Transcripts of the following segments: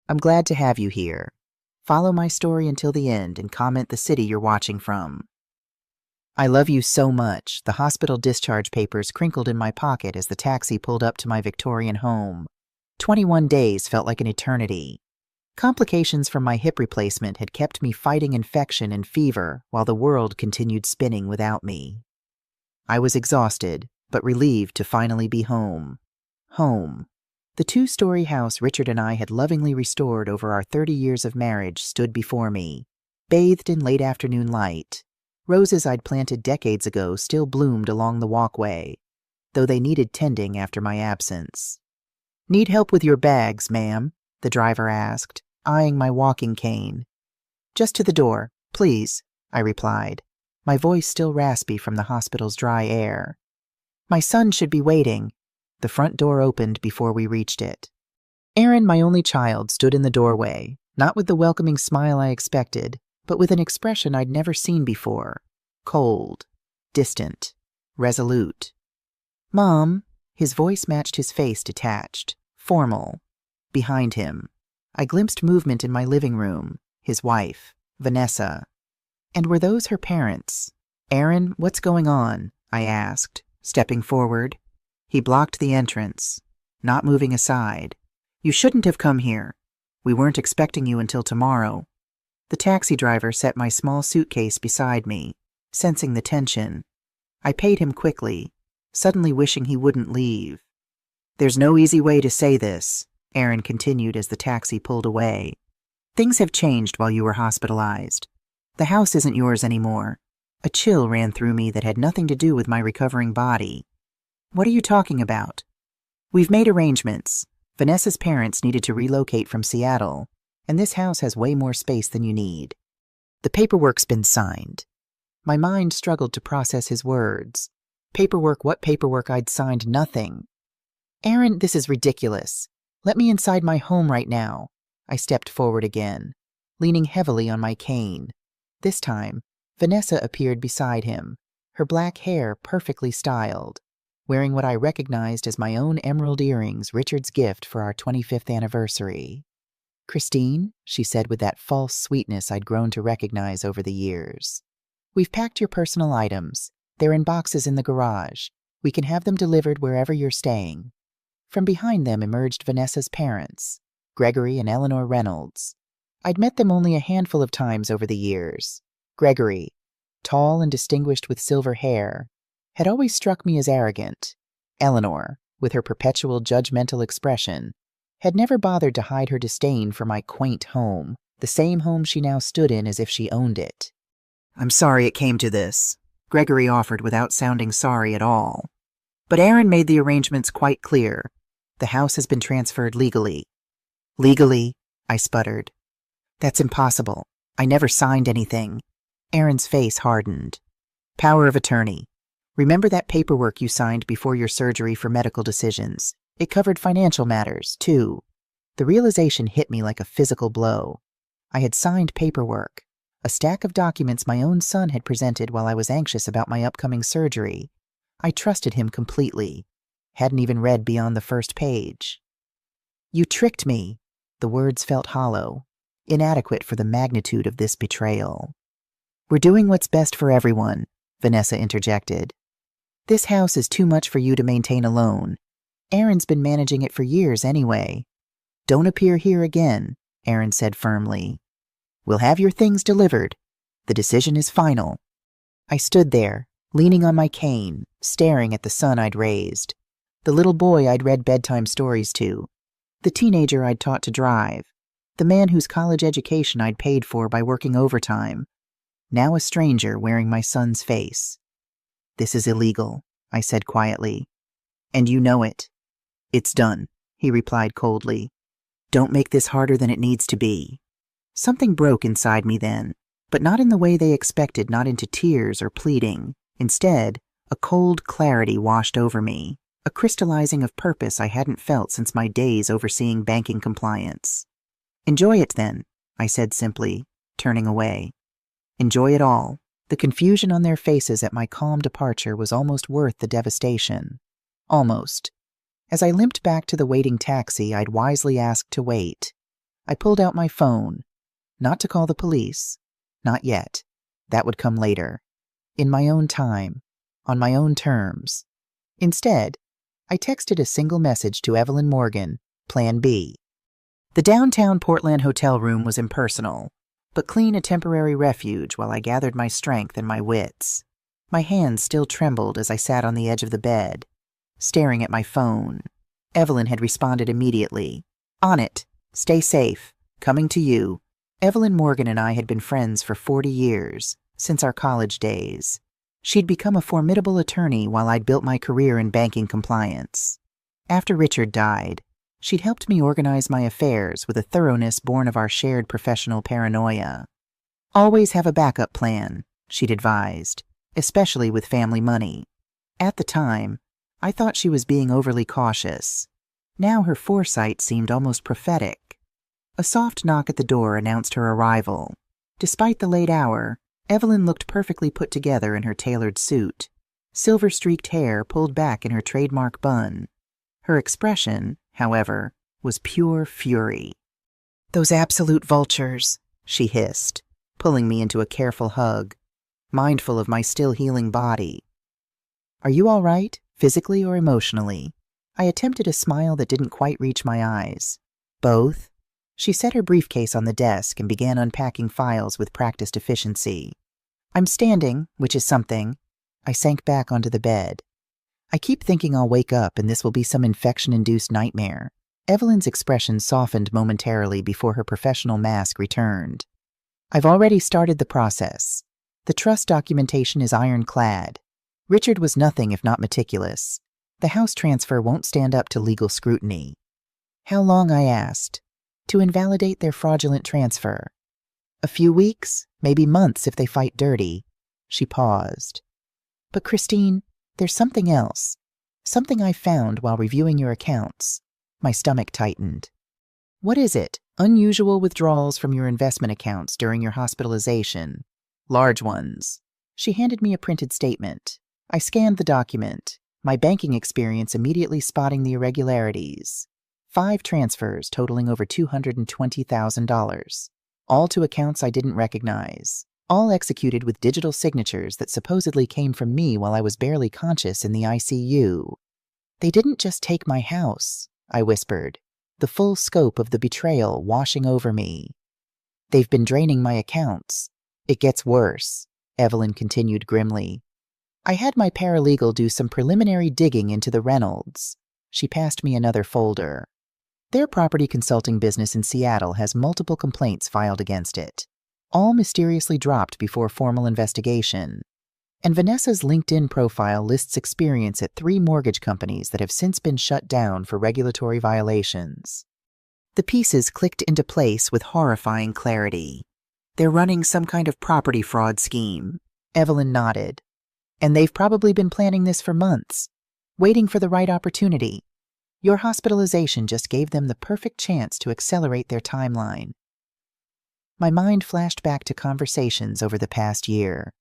I'm glad to have you here. Follow my story until the end and comment the city you're watching from. I love you so much. The hospital discharge papers crinkled in my pocket as the taxi pulled up to my Victorian home. 21 days felt like an eternity. Complications from my hip replacement had kept me fighting infection and fever while the world continued spinning without me. I was exhausted, but relieved to finally be home. Home. The two-story house Richard and I had lovingly restored over our 30 years of marriage stood before me, bathed in late afternoon light. Roses I'd planted decades ago still bloomed along the walkway, though they needed tending after my absence. "Need help with your bags, ma'am?" the driver asked, eyeing my walking cane. "Just to the door, please," I replied, my voice still raspy from the hospital's dry air. "My son should be waiting." The front door opened before we reached it. Aaron, my only child, stood in the doorway, not with the welcoming smile I expected, but with an expression I'd never seen before. Cold, distant, resolute. "Mom," his voice matched his face detached, formal. Behind him, I glimpsed movement in my living room, his wife, Vanessa. And were those her parents? "Aaron, what's going on?" I asked, stepping forward. He blocked the entrance, not moving aside. "You shouldn't have come here. We weren't expecting you until tomorrow." The taxi driver set my small suitcase beside me, sensing the tension. I paid him quickly, suddenly wishing he wouldn't leave. "There's no easy way to say this," Aaron continued as the taxi pulled away. "Things have changed while you were hospitalized. The house isn't yours anymore." A chill ran through me that had nothing to do with my recovering body. "What are you talking about?" "We've made arrangements. Vanessa's parents needed to relocate from Seattle, and this house has way more space than you need. The paperwork's been signed." My mind struggled to process his words. Paperwork? What paperwork? I'd signed nothing. "Aaron, this is ridiculous. Let me inside my home right now." I stepped forward again, leaning heavily on my cane. This time, Vanessa appeared beside him, her black hair perfectly styled, wearing what I recognized as my own emerald earrings, Richard's gift for our 25th anniversary. "Christine," she said with that false sweetness I'd grown to recognize over the years. "We've packed your personal items. They're in boxes in the garage. We can have them delivered wherever you're staying." From behind them emerged Vanessa's parents, Gregory and Eleanor Reynolds. I'd met them only a handful of times over the years. Gregory, tall and distinguished with silver hair, had always struck me as arrogant. Eleanor, with her perpetual judgmental expression, had never bothered to hide her disdain for my quaint home, the same home she now stood in as if she owned it. "I'm sorry it came to this," Gregory offered without sounding sorry at all. "But Aaron made the arrangements quite clear. The house has been transferred legally." "Legally?" I sputtered. "That's impossible. I never signed anything." Aaron's face hardened. "Power of attorney. Remember that paperwork you signed before your surgery for medical decisions? It covered financial matters, too." The realization hit me like a physical blow. I had signed paperwork, a stack of documents my own son had presented while I was anxious about my upcoming surgery. I trusted him completely. Hadn't even read beyond the first page. "You tricked me." The words felt hollow, inadequate for the magnitude of this betrayal. "We're doing what's best for everyone," Vanessa interjected. "This house is too much for you to maintain alone. Aaron's been managing it for years anyway." "Don't appear here again," Aaron said firmly. "We'll have your things delivered. The decision is final." I stood there, leaning on my cane, staring at the son I'd raised, the little boy I'd read bedtime stories to, the teenager I'd taught to drive, the man whose college education I'd paid for by working overtime, now a stranger wearing my son's face. "This is illegal," I said quietly. "And you know it." "It's done," he replied coldly. "Don't make this harder than it needs to be." Something broke inside me then, but not in the way they expected, not into tears or pleading. Instead, a cold clarity washed over me, a crystallizing of purpose I hadn't felt since my days overseeing banking compliance. "Enjoy it then," I said simply, turning away. Enjoy it all. The confusion on their faces at my calm departure was almost worth the devastation. Almost. As I limped back to the waiting taxi I'd wisely asked to wait, I pulled out my phone, not to call the police. Not yet. That would come later. In my own time. On my own terms. Instead, I texted a single message to Evelyn Morgan, Plan B. The downtown Portland hotel room was impersonal, but clean a temporary refuge while I gathered my strength and my wits. My hands still trembled as I sat on the edge of the bed, staring at my phone. Evelyn had responded immediately. On it. Stay safe. Coming to you. Evelyn Morgan and I had been friends for 40 years, since our college days. She'd become a formidable attorney while I'd built my career in banking compliance. After Richard died, she'd helped me organize my affairs with a thoroughness born of our shared professional paranoia. Always have a backup plan, she'd advised, especially with family money. At the time, I thought she was being overly cautious. Now her foresight seemed almost prophetic. A soft knock at the door announced her arrival. Despite the late hour, Evelyn looked perfectly put together in her tailored suit, silver-streaked hair pulled back in her trademark bun. Her expression, however, was pure fury. "Those absolute vultures," she hissed, pulling me into a careful hug, mindful of my still-healing body. "Are you all right, physically or emotionally?" I attempted a smile that didn't quite reach my eyes. "Both?" She set her briefcase on the desk and began unpacking files with practiced efficiency. "I'm standing, which is something." I sank back onto the bed. "I keep thinking I'll wake up and this will be some infection-induced nightmare." Evelyn's expression softened momentarily before her professional mask returned. "I've already started the process. The trust documentation is ironclad. Richard was nothing if not meticulous. The house transfer won't stand up to legal scrutiny." "How long?" I asked. "To invalidate their fraudulent transfer." "A few weeks, maybe months if they fight dirty." She paused. "But Christine, there's something else. Something I found while reviewing your accounts." My stomach tightened. "What is it?" "Unusual withdrawals from your investment accounts during your hospitalization. Large ones." She handed me a printed statement. I scanned the document, my banking experience immediately spotting the irregularities. 5 transfers totaling over $220,000. All to accounts I didn't recognize. All executed with digital signatures that supposedly came from me while I was barely conscious in the ICU. "They didn't just take my house," I whispered, the full scope of the betrayal washing over me. "They've been draining my accounts. It gets worse," Evelyn continued grimly. "I had my paralegal do some preliminary digging into the Reynolds." She passed me another folder. "Their property consulting business in Seattle has multiple complaints filed against it, all mysteriously dropped before formal investigation. And Vanessa's LinkedIn profile lists experience at 3 mortgage companies that have since been shut down for regulatory violations." The pieces clicked into place with horrifying clarity. "They're running some kind of property fraud scheme." Evelyn nodded. "And they've probably been planning this for months, waiting for the right opportunity. Your hospitalization just gave them the perfect chance to accelerate their timeline." My mind flashed back to conversations over the past year.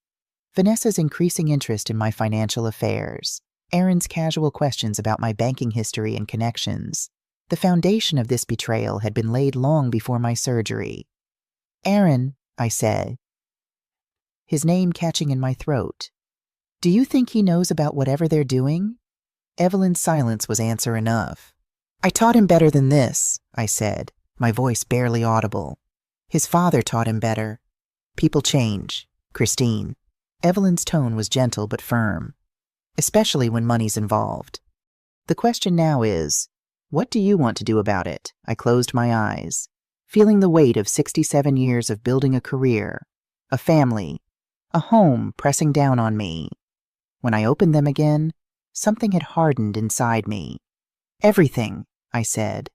Vanessa's increasing interest in my financial affairs, Aaron's casual questions about my banking history and connections. The foundation of this betrayal had been laid long before my surgery. "Aaron," I said, his name catching in my throat. "Do you think he knows about whatever they're doing?" Evelyn's silence was answer enough. "I taught him better than this," I said, my voice barely audible. "His father taught him better. People change, Christine." Evelyn's tone was gentle but firm, especially when money's involved. "The question now is, what do you want to do about it?" I closed my eyes, feeling the weight of 67 years of building a career, a family, a home pressing down on me. When I opened them again, something had hardened inside me. "Everything," I said.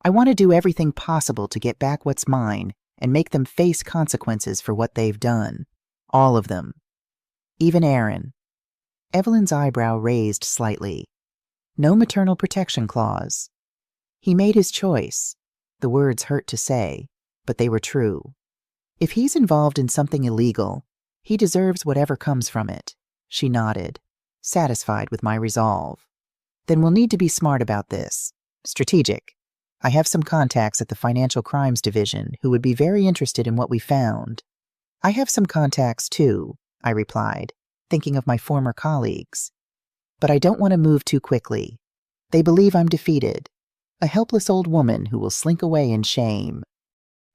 "I want to do everything possible to get back what's mine and make them face consequences for what they've done. All of them. Even Aaron." Evelyn's eyebrow raised slightly. "No maternal protection clause." He made his choice. The words hurt to say, but they were true. If he's involved in something illegal, he deserves whatever comes from it. She nodded, satisfied with my resolve. "Then we'll need to be smart about this. Strategic. I have some contacts at the Financial Crimes Division who would be very interested in what we found. I have some contacts too, I replied, thinking of my former colleagues. But I don't want to move too quickly. They believe I'm defeated, a helpless old woman who will slink away in shame.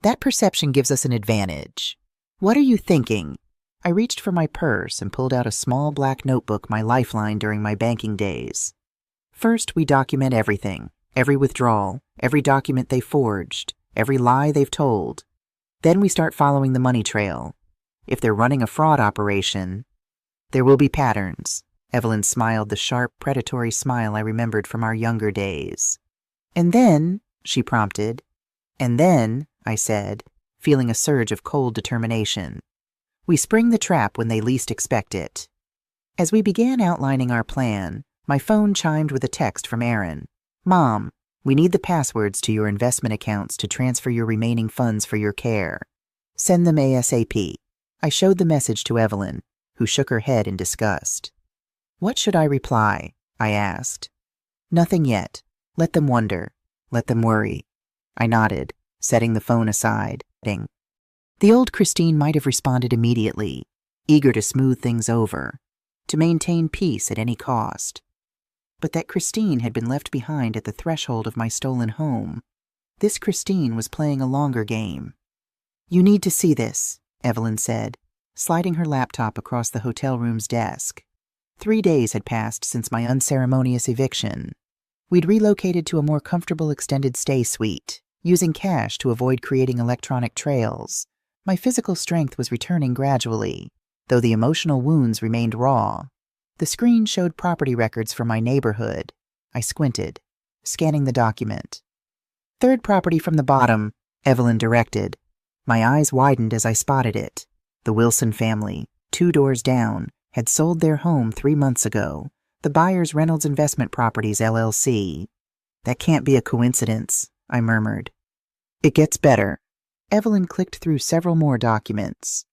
That perception gives us an advantage. What are you thinking? I reached for my purse and pulled out a small black notebook, my lifeline during my banking days. First, we document everything, every withdrawal, every document they forged, every lie they've told. Then we start following the money trail. If they're running a fraud operation, there will be patterns. Evelyn smiled the sharp, predatory smile I remembered from our younger days. And then, she prompted. And then, I said, feeling a surge of cold determination. We spring the trap when they least expect it. As we began outlining our plan, my phone chimed with a text from Aaron. Mom, we need the passwords to your investment accounts to transfer your remaining funds for your care. Send them ASAP. I showed the message to Evelyn, who shook her head in disgust. What should I reply? I asked. Nothing yet. Let them wonder. Let them worry. I nodded, setting the phone aside. Ding. The old Christine might have responded immediately, eager to smooth things over, to maintain peace at any cost. But that Christine had been left behind at the threshold of my stolen home. This Christine was playing a longer game. You need to see this, Evelyn said, sliding her laptop across the hotel room's desk. 3 days had passed since my unceremonious eviction. We'd relocated to a more comfortable extended stay suite, using cash to avoid creating electronic trails. My physical strength was returning gradually, though the emotional wounds remained raw. The screen showed property records for my neighborhood. I squinted, scanning the document. Third property from the bottom, Evelyn directed. My eyes widened as I spotted it. The Wilson family, 2 doors down, had sold their home 3 months ago. The buyers Reynolds Investment Properties, LLC. That can't be a coincidence, I murmured. It gets better. Evelyn clicked through several more documents.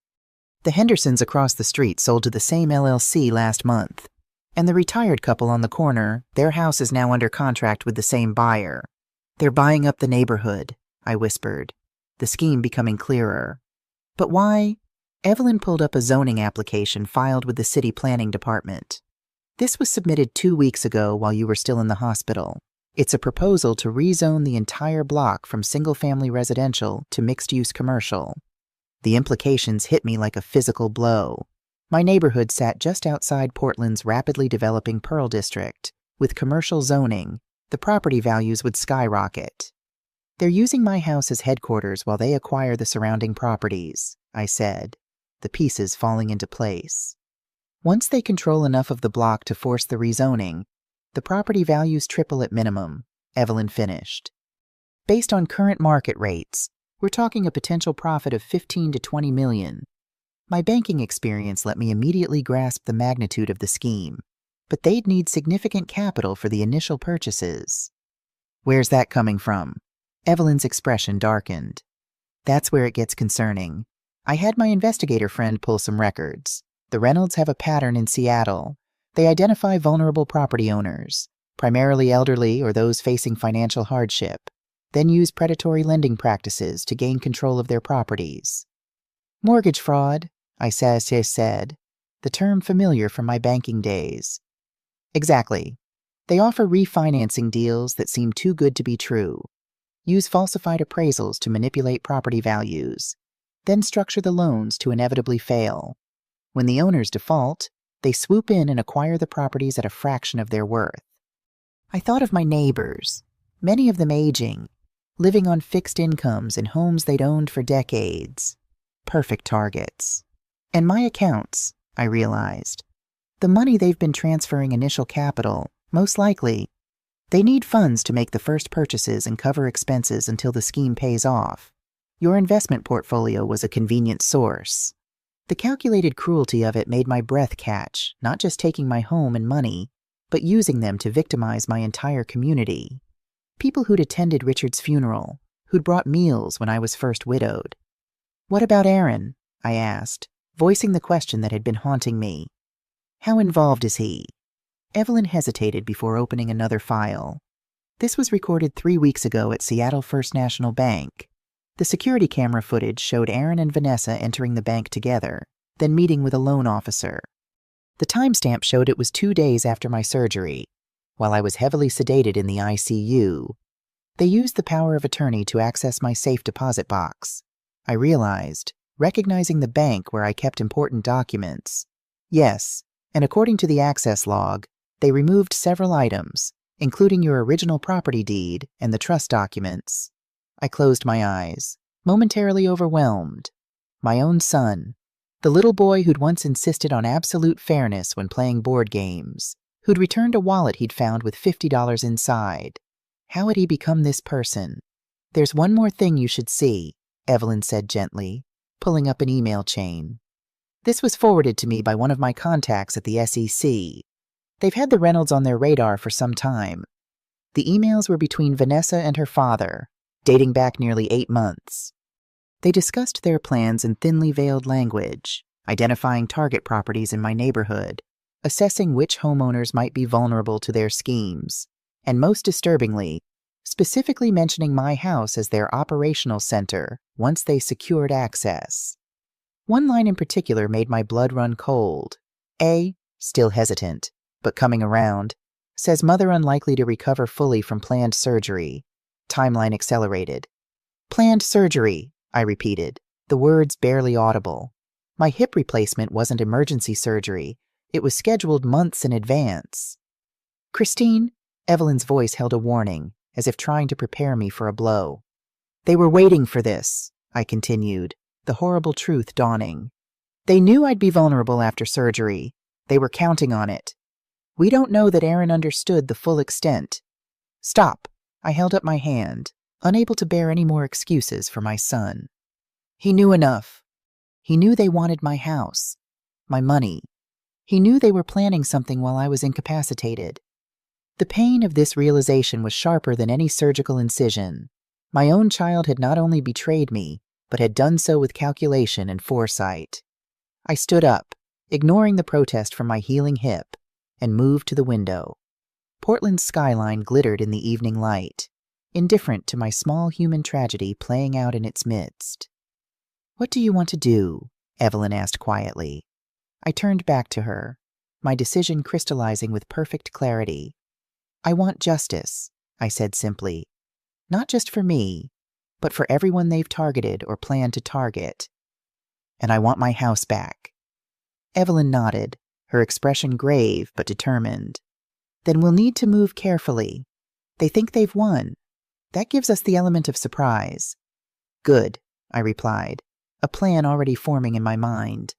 The Hendersons across the street sold to the same LLC last month. And the retired couple on the corner, their house is now under contract with the same buyer. They're buying up the neighborhood, I whispered, the scheme becoming clearer. But why? Evelyn pulled up a zoning application filed with the city planning department. This was submitted 2 weeks ago while you were still in the hospital. It's a proposal to rezone the entire block from single-family residential to mixed-use commercial. The implications hit me like a physical blow. My neighborhood sat just outside Portland's rapidly developing Pearl District. With commercial zoning, the property values would skyrocket. They're using my house as headquarters while they acquire the surrounding properties, I said, the pieces falling into place. Once they control enough of the block to force the rezoning, the property values triple at minimum, Evelyn finished. Based on current market rates, we're talking a potential profit of 15 to 20 million. My banking experience let me immediately grasp the magnitude of the scheme, but they'd need significant capital for the initial purchases. Where's that coming from? Evelyn's expression darkened. That's where it gets concerning. I had my investigator friend pull some records. The Reynolds have a pattern in Seattle. They identify vulnerable property owners, primarily elderly or those facing financial hardship, then use predatory lending practices to gain control of their properties. Mortgage fraud, I said, the term familiar from my banking days. Exactly. They offer refinancing deals that seem too good to be true, use falsified appraisals to manipulate property values, then structure the loans to inevitably fail. When the owners default, they swoop in and acquire the properties at a fraction of their worth. I thought of my neighbors, many of them aging, living on fixed incomes in homes they'd owned for decades. Perfect targets. And my accounts, I realized. The money they've been transferring initial capital, most likely, they need funds to make the first purchases and cover expenses until the scheme pays off. Your investment portfolio was a convenient source. The calculated cruelty of it made my breath catch, not just taking my home and money, but using them to victimize my entire community. People who'd attended Richard's funeral, who'd brought meals when I was first widowed. What about Aaron? I asked, voicing the question that had been haunting me. How involved is he? Evelyn hesitated before opening another file. This was recorded 3 weeks ago at Seattle First National Bank. The security camera footage showed Aaron and Vanessa entering the bank together, then meeting with a loan officer. The timestamp showed it was 2 days after my surgery, while I was heavily sedated in the ICU. They used the power of attorney to access my safe deposit box. I realized, recognizing the bank where I kept important documents. Yes, and according to the access log, they removed several items, including your original property deed and the trust documents. I closed my eyes, momentarily overwhelmed. My own son, the little boy who'd once insisted on absolute fairness when playing board games, who'd returned a wallet he'd found with $50 inside. How had he become this person? "There's one more thing you should see," Evelyn said gently, pulling up an email chain. This was forwarded to me by one of my contacts at the SEC. They've had the Reynolds on their radar for some time. The emails were between Vanessa and her father, dating back nearly 8 months. They discussed their plans in thinly veiled language, identifying target properties in my neighborhood, assessing which homeowners might be vulnerable to their schemes, and most disturbingly, specifically mentioning my house as their operational center once they secured access. One line in particular made my blood run cold. A, still hesitant, but coming around, says mother unlikely to recover fully from planned surgery. Timeline accelerated. "Planned surgery," I repeated, the words barely audible. My hip replacement wasn't emergency surgery. It was scheduled months in advance. "Christine," Evelyn's voice held a warning, as if trying to prepare me for a blow. "They were waiting for this," I continued, the horrible truth dawning. "They knew I'd be vulnerable after surgery. They were counting on it. We don't know that Aaron understood the full extent." "Stop," I held up my hand, unable to bear any more excuses for my son. "He knew enough. He knew they wanted my house, my money. He knew they were planning something while I was incapacitated." The pain of this realization was sharper than any surgical incision. My own child had not only betrayed me, but had done so with calculation and foresight. I stood up, ignoring the protest from my healing hip, and moved to the window. Portland's skyline glittered in the evening light, indifferent to my small human tragedy playing out in its midst. "What do you want to do?" Evelyn asked quietly. I turned back to her, my decision crystallizing with perfect clarity. "I want justice," I said simply. "Not just for me, but for everyone they've targeted or plan to target. And I want my house back." Evelyn nodded, her expression grave but determined. "Then we'll need to move carefully. They think they've won. That gives us the element of surprise." "Good," I replied, a plan already forming in my mind.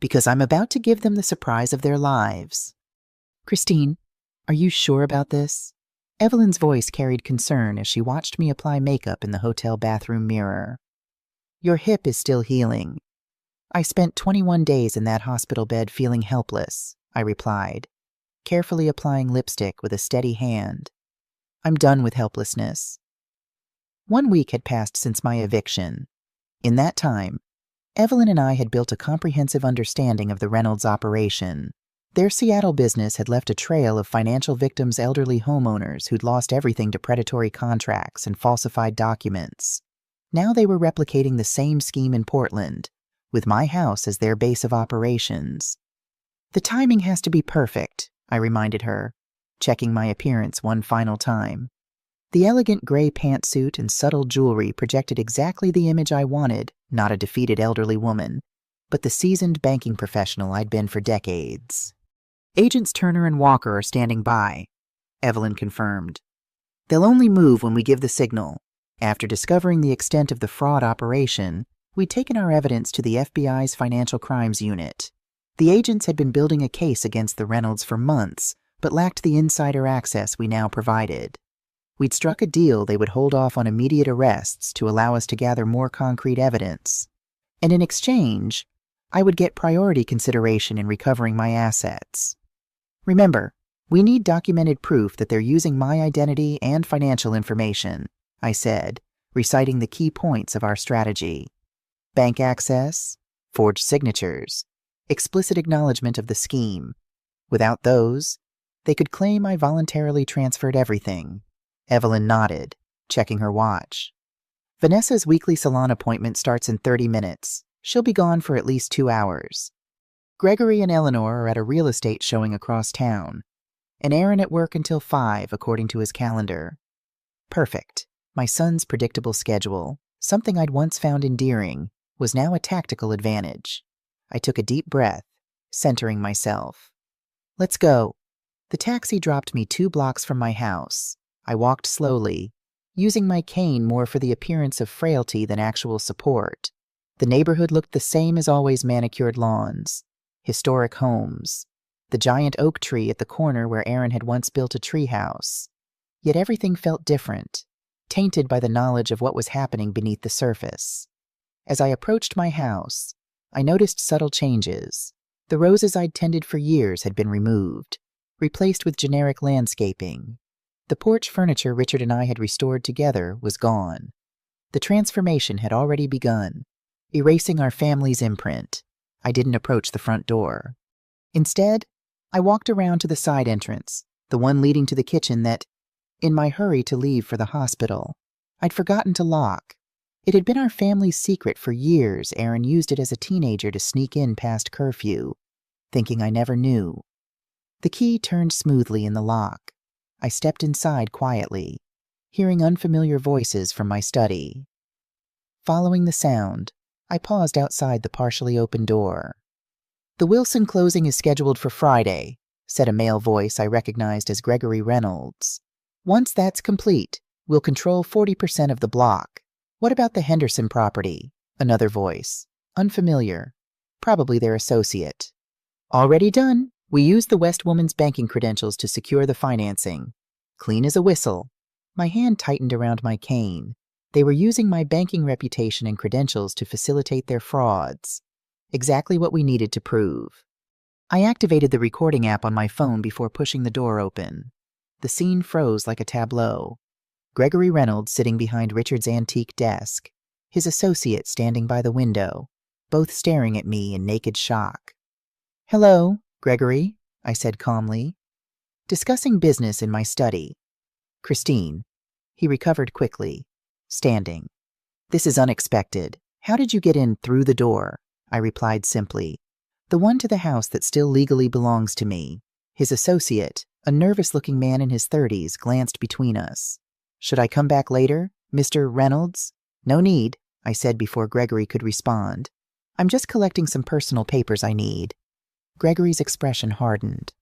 "Because I'm about to give them the surprise of their lives." "Christine, are you sure about this?" Evelyn's voice carried concern as she watched me apply makeup in the hotel bathroom mirror. "Your hip is still healing. I spent 21 days in that hospital bed feeling helpless," I replied, carefully applying lipstick with a steady hand. "I'm done with helplessness." 1 week had passed since my eviction. In that time, Evelyn and I had built a comprehensive understanding of the Reynolds operation. Their Seattle business had left a trail of financial victims' elderly homeowners who'd lost everything to predatory contracts and falsified documents. Now they were replicating the same scheme in Portland, with my house as their base of operations. "The timing has to be perfect," I reminded her, checking my appearance one final time. The elegant gray pantsuit and subtle jewelry projected exactly the image I wanted, not a defeated elderly woman, but the seasoned banking professional I'd been for decades. "Agents Turner and Walker are standing by," Evelyn confirmed. "They'll only move when we give the signal. After discovering the extent of the fraud operation, we'd taken our evidence to the FBI's Financial Crimes Unit. The agents had been building a case against the Reynolds for months, but lacked the insider access we now provided. We'd struck a deal they would hold off on immediate arrests to allow us to gather more concrete evidence. And in exchange, I would get priority consideration in recovering my assets. Remember, we need documented proof that they're using my identity and financial information," I said, reciting the key points of our strategy. Bank access, forged signatures, explicit acknowledgement of the scheme. Without those, they could claim I voluntarily transferred everything. Evelyn nodded, checking her watch. Vanessa's weekly salon appointment starts in 30 minutes. She'll be gone for at least 2 hours. Gregory and Eleanor are at a real estate showing across town, and Aaron at work until 5, according to his calendar. Perfect. My son's predictable schedule, something I'd once found endearing, was now a tactical advantage. I took a deep breath, centering myself. Let's go. The taxi dropped me 2 blocks from my house. I walked slowly, using my cane more for the appearance of frailty than actual support. The neighborhood looked the same as always: manicured lawns, historic homes, the giant oak tree at the corner where Aaron had once built a treehouse. Yet everything felt different, tainted by the knowledge of what was happening beneath the surface. As I approached my house, I noticed subtle changes. The roses I'd tended for years had been removed, replaced with generic landscaping. The porch furniture Richard and I had restored together was gone. The transformation had already begun, erasing our family's imprint. I didn't approach the front door. Instead, I walked around to the side entrance, the one leading to the kitchen that, in my hurry to leave for the hospital, I'd forgotten to lock. It had been our family's secret for years. Aaron used it as a teenager to sneak in past curfew, thinking I never knew. The key turned smoothly in the lock. I stepped inside quietly, hearing unfamiliar voices from my study. Following the sound, I paused outside the partially open door. "The Wilson closing is scheduled for Friday," said a male voice I recognized as Gregory Reynolds. "Once that's complete, we'll control 40% of the block. What about the Henderson property?" Another voice, unfamiliar, probably their associate. "Already done. We used the West woman's banking credentials to secure the financing. Clean as a whistle." My hand tightened around my cane. They were using my banking reputation and credentials to facilitate their frauds. Exactly what we needed to prove. I activated the recording app on my phone before pushing the door open. The scene froze like a tableau. Gregory Reynolds sitting behind Richard's antique desk, his associate standing by the window, both staring at me in naked shock. "Hello, Gregory," I said calmly. "Discussing business in my study." "Christine." He recovered quickly, standing. "This is unexpected. How did you get in through the door?" I replied simply. "The one to the house that still legally belongs to me." His associate, a nervous-looking man in his 30s, glanced between us. "Should I come back later, Mr. Reynolds?" "No need," I said before Gregory could respond. "I'm just collecting some personal papers I need." Gregory's expression hardened.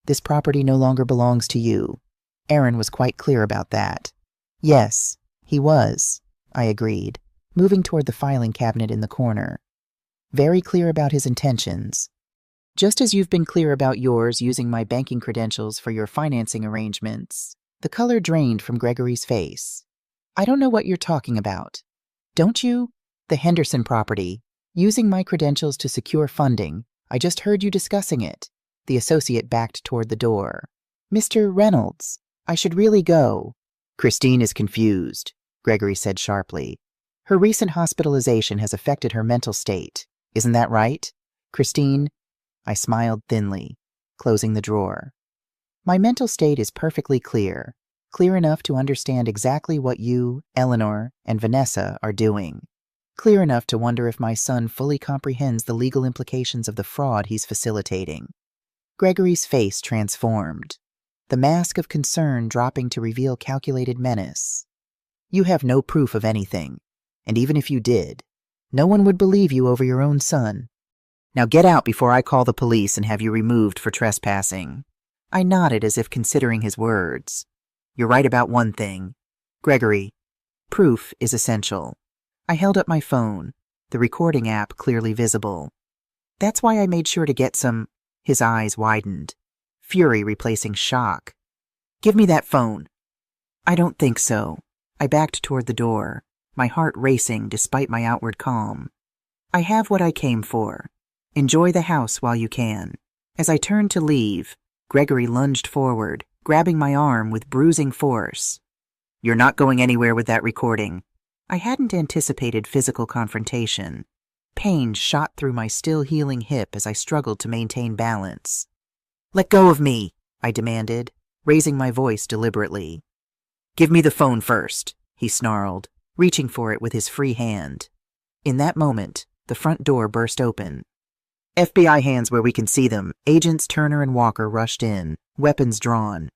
"This property no longer belongs to you. Aaron was quite clear about that." "Yes, he was," I agreed, moving toward the filing cabinet in the corner. "Very clear about his intentions. Just as you've been clear about yours using my banking credentials for your financing arrangements." The color drained from Gregory's face. "I don't know what you're talking about." "Don't you? The Henderson property. Using my credentials to secure funding. I just heard you discussing it." The associate backed toward the door. "Mr. Reynolds, I should really go." "Christine is confused," Gregory said sharply. "Her recent hospitalization has affected her mental state. Isn't that right? Christine?" I smiled thinly, closing the drawer. "My mental state is perfectly clear enough to understand exactly what you, Eleanor, and Vanessa are doing. Clear enough to wonder if my son fully comprehends the legal implications of the fraud he's facilitating." Gregory's face transformed, the mask of concern dropping to reveal calculated menace. "You have no proof of anything, and even if you did, no one would believe you over your own son. Now get out before I call the police and have you removed for trespassing." I nodded as if considering his words. "You're right about one thing, Gregory. Proof is essential." I held up my phone, the recording app clearly visible. "That's why I made sure to get some—" His eyes widened, fury replacing shock. "Give me that phone." "I don't think so." I backed toward the door, my heart racing despite my outward calm. "I have what I came for. Enjoy the house while you can." As I turned to leave, Gregory lunged forward, grabbing my arm with bruising force. "You're not going anywhere with that recording." I hadn't anticipated physical confrontation. Pain shot through my still healing hip as I struggled to maintain balance. "Let go of me," I demanded, raising my voice deliberately. "Give me the phone first," he snarled, reaching for it with his free hand. In that moment, the front door burst open. FBI hands where we can see them. Agents Turner and Walker rushed in, weapons drawn.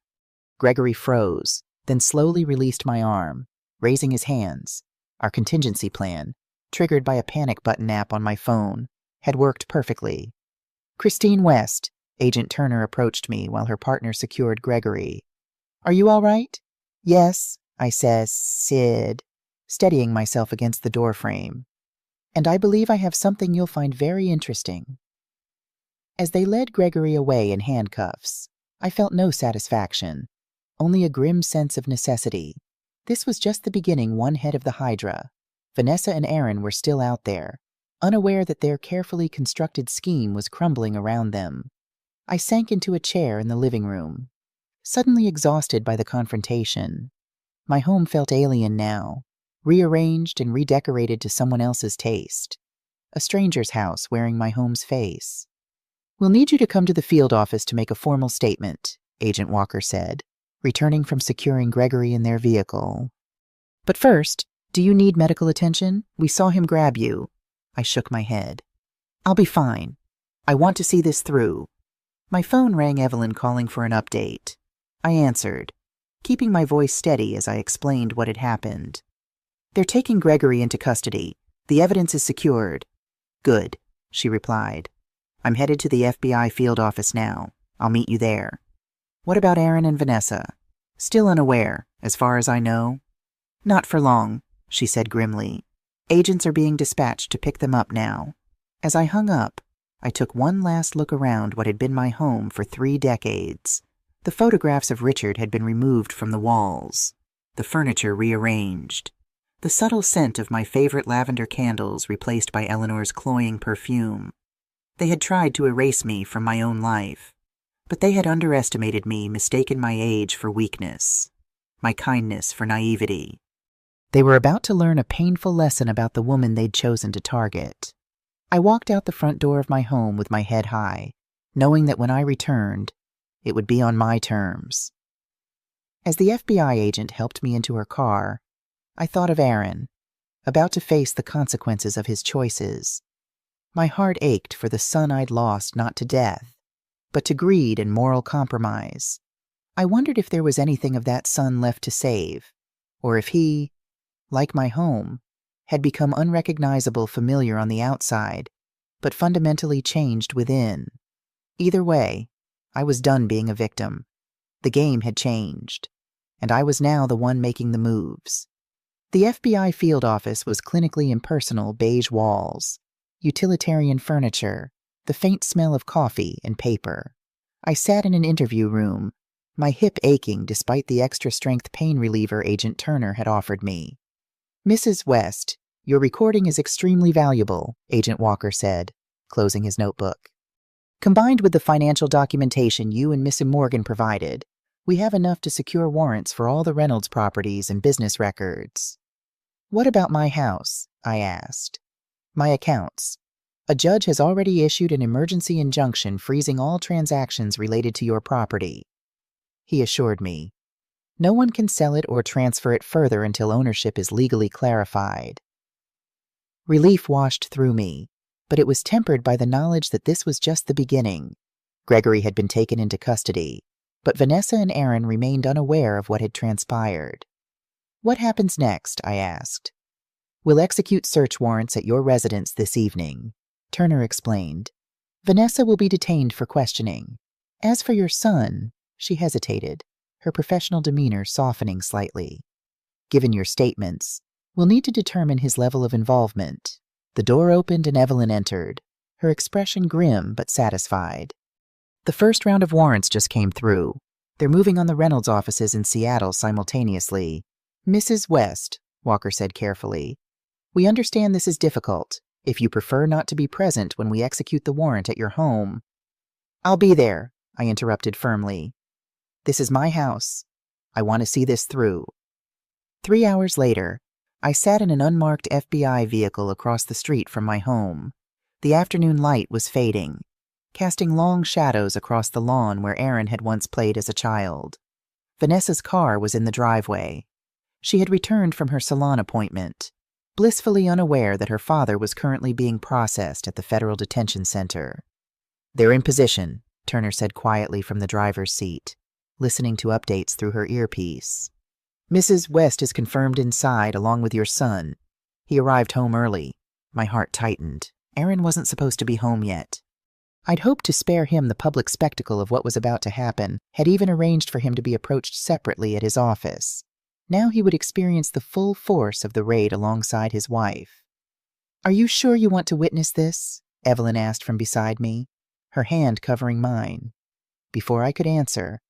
Gregory froze, then slowly released my arm, raising his hands. Our contingency plan, triggered by a panic button app on my phone, had worked perfectly. "Christine West," Agent Turner approached me while her partner secured Gregory. "Are you all right?" "Yes," I says, steadying myself against the doorframe. "And I believe I have something you'll find very interesting." As they led Gregory away in handcuffs, I felt no satisfaction, only a grim sense of necessity. This was just the beginning one head of the Hydra. Vanessa and Aaron were still out there, unaware that their carefully constructed scheme was crumbling around them. I sank into a chair in the living room, suddenly exhausted by the confrontation. My home felt alien now, rearranged and redecorated to someone else's taste. A stranger's house wearing my home's face. "We'll need you to come to the field office to make a formal statement," Agent Walker said, returning from securing Gregory in their vehicle. "But first, do you need medical attention? We saw him grab you." I shook my head. "I'll be fine. I want to see this through." My phone rang Evelyn calling for an update. I answered, keeping my voice steady as I explained what had happened. "They're taking Gregory into custody. The evidence is secured." "Good," she replied. "I'm headed to the FBI field office now. I'll meet you there." "What about Aaron and Vanessa?" "Still unaware, as far as I know." "Not for long," she said grimly. "Agents are being dispatched to pick them up now." As I hung up, I took one last look around what had been my home for 3 decades. The photographs of Richard had been removed from the walls, the furniture rearranged, the subtle scent of my favorite lavender candles replaced by Eleanor's cloying perfume. They had tried to erase me from my own life, but they had underestimated me, mistaken my age for weakness, my kindness for naivety. They were about to learn a painful lesson about the woman they'd chosen to target. I walked out the front door of my home with my head high, knowing that when I returned, it would be on my terms. As the FBI agent helped me into her car, I thought of Aaron, about to face the consequences of his choices. My heart ached for the son I'd lost not to death, but to greed and moral compromise. I wondered if there was anything of that son left to save, or if he, like my home, had become unrecognizable familiar on the outside, but fundamentally changed within. Either way, I was done being a victim. The game had changed, and I was now the one making the moves. The FBI field office was clinically impersonal beige walls, utilitarian furniture, the faint smell of coffee and paper. I sat in an interview room, my hip aching despite the extra-strength pain reliever Agent Turner had offered me. "Mrs. West, your recording is extremely valuable," Agent Walker said, closing his notebook. "Combined with the financial documentation you and Miss Morgan provided, we have enough to secure warrants for all the Reynolds properties and business records." "What about my house?" I asked. "My accounts. A judge has already issued an emergency injunction freezing all transactions related to your property." He assured me, "No one can sell it or transfer it further until ownership is legally clarified." Relief washed through me, but it was tempered by the knowledge that this was just the beginning. Gregory had been taken into custody, but Vanessa and Aaron remained unaware of what had transpired. "What happens next?" I asked. "We'll execute search warrants at your residence this evening," Turner explained. "Vanessa will be detained for questioning. As for your son," she hesitated, her professional demeanor softening slightly. "Given your statements, we'll need to determine his level of involvement." The door opened and Evelyn entered, her expression grim but satisfied. "The first round of warrants just came through. They're moving on the Reynolds offices in Seattle simultaneously." "Mrs. West," Walker said carefully, "we understand this is difficult. If you prefer not to be present when we execute the warrant at your home—" "I'll be there," I interrupted firmly. "This is my house. I want to see this through." 3 hours later, I sat in an unmarked FBI vehicle across the street from my home. The afternoon light was fading, casting long shadows across the lawn where Aaron had once played as a child. Vanessa's car was in the driveway. She had returned from her salon appointment, blissfully unaware that her father was currently being processed at the federal detention center. "They're in position," Turner said quietly from the driver's seat, listening to updates through her earpiece. "Mrs. West is confirmed inside along with your son. He arrived home early." My heart tightened. Aaron wasn't supposed to be home yet. I'd hoped to spare him the public spectacle of what was about to happen, had even arranged for him to be approached separately at his office. Now he would experience the full force of the raid alongside his wife. "Are you sure you want to witness this?" Evelyn asked from beside me, her hand covering mine. Before I could answer,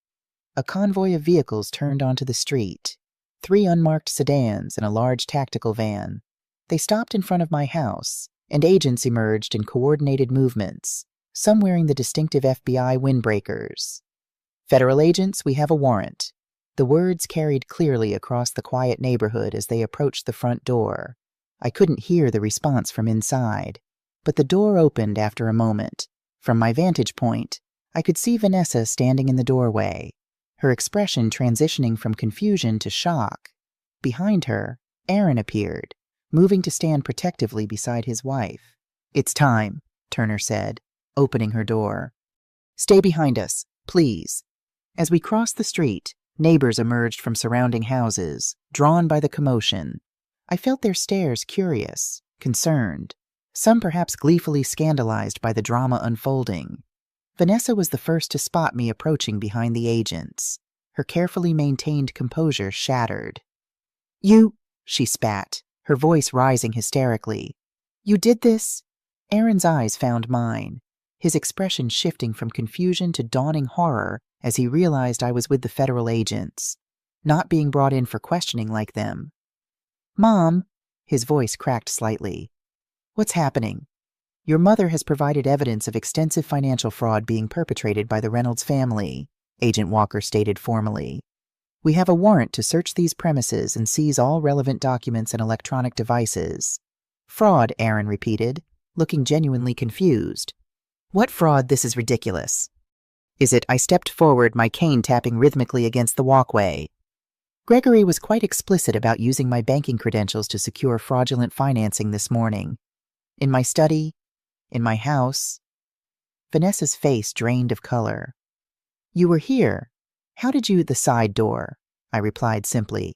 a convoy of vehicles turned onto the street. 3 unmarked sedans and a large tactical van. They stopped in front of my house, and agents emerged in coordinated movements, some wearing the distinctive FBI windbreakers. "Federal agents, we have a warrant." The words carried clearly across the quiet neighborhood as they approached the front door. I couldn't hear the response from inside, but the door opened after a moment. From my vantage point, I could see Vanessa standing in the doorway, her expression transitioning from confusion to shock. Behind her, Aaron appeared, moving to stand protectively beside his wife. "It's time," Turner said, opening her door. "Stay behind us, please." As we crossed the street, neighbors emerged from surrounding houses, drawn by the commotion. I felt their stares curious, concerned, some perhaps gleefully scandalized by the drama unfolding. Vanessa was the first to spot me approaching behind the agents. Her carefully maintained composure shattered. "You," she spat, her voice rising hysterically. "You did this?" Aaron's eyes found mine, his expression shifting from confusion to dawning horror as he realized I was with the federal agents, not being brought in for questioning like them. "Mom," his voice cracked slightly. "What's happening?" "Your mother has provided evidence of extensive financial fraud being perpetrated by the Reynolds family," Agent Walker stated formally. "We have a warrant to search these premises and seize all relevant documents and electronic devices." "Fraud," Aaron repeated, looking genuinely confused. "What fraud? This is ridiculous." "Is it?" I stepped forward, my cane tapping rhythmically against the walkway. "Gregory was quite explicit about using my banking credentials to secure fraudulent financing this morning. In my study, in my house." Vanessa's face drained of color. "You were here. How did you—" "The side door," I replied simply.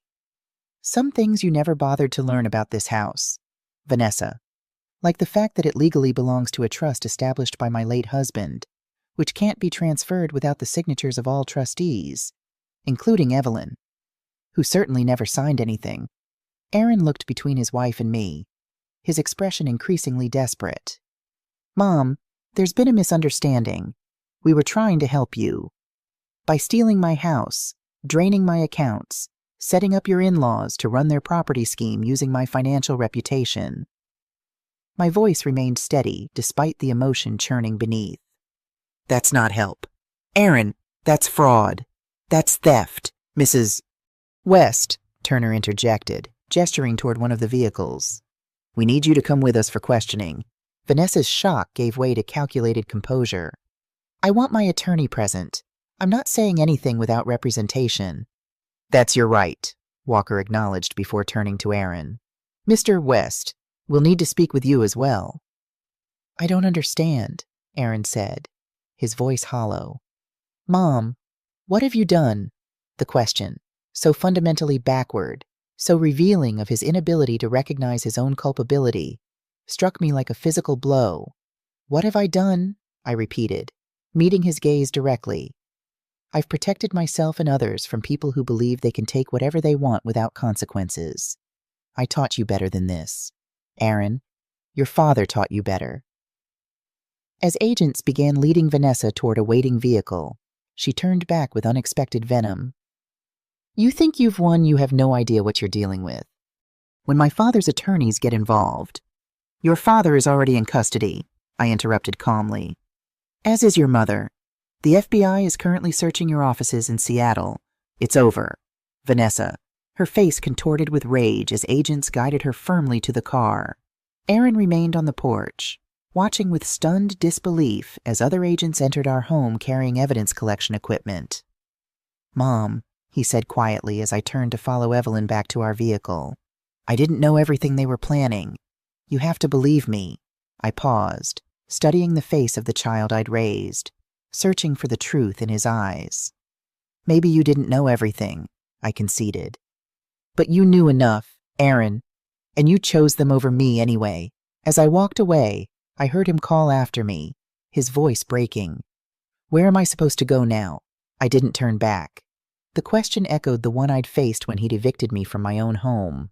"Some things you never bothered to learn about this house, Vanessa. Like the fact that it legally belongs to a trust established by my late husband, which can't be transferred without the signatures of all trustees, including Evelyn, who certainly never signed anything." Aaron looked between his wife and me, his expression increasingly desperate. "Mom, there's been a misunderstanding. We were trying to help you. By stealing my house, draining my accounts, setting up your in-laws to run their property scheme using my financial reputation." My voice remained steady, despite the emotion churning beneath. "That's not help. Aaron, that's fraud. That's theft, Mrs. West," Turner interjected, gesturing toward one of the vehicles. "We need you to come with us for questioning." Vanessa's shock gave way to calculated composure. "I want my attorney present. I'm not saying anything without representation." "That's your right," Walker acknowledged before turning to Aaron. "Mr. West, we'll need to speak with you as well." "I don't understand," Aaron said, his voice hollow. "Mom, what have you done?" The question, so fundamentally backward, so revealing of his inability to recognize his own culpability, struck me like a physical blow. "What have I done?" I repeated, meeting his gaze directly. "I've protected myself and others from people who believe they can take whatever they want without consequences. I taught you better than this. Aaron, your father taught you better." As agents began leading Vanessa toward a waiting vehicle, she turned back with unexpected venom. "You think you've won, you have no idea what you're dealing with. When my father's attorneys get involved—" "Your father is already in custody," I interrupted calmly. "As is your mother. The FBI is currently searching your offices in Seattle. It's over." Vanessa, her face contorted with rage as agents guided her firmly to the car. Aaron remained on the porch, watching with stunned disbelief as other agents entered our home carrying evidence collection equipment. "Mom," he said quietly as I turned to follow Evelyn back to our vehicle. "I didn't know everything they were planning. You have to believe me." I paused, studying the face of the child I'd raised, searching for the truth in his eyes. "Maybe you didn't know everything," I conceded. "But you knew enough, Aaron, and you chose them over me anyway." As I walked away, I heard him call after me, his voice breaking. "Where am I supposed to go now?" I didn't turn back. The question echoed the one I'd faced when he'd evicted me from my own home.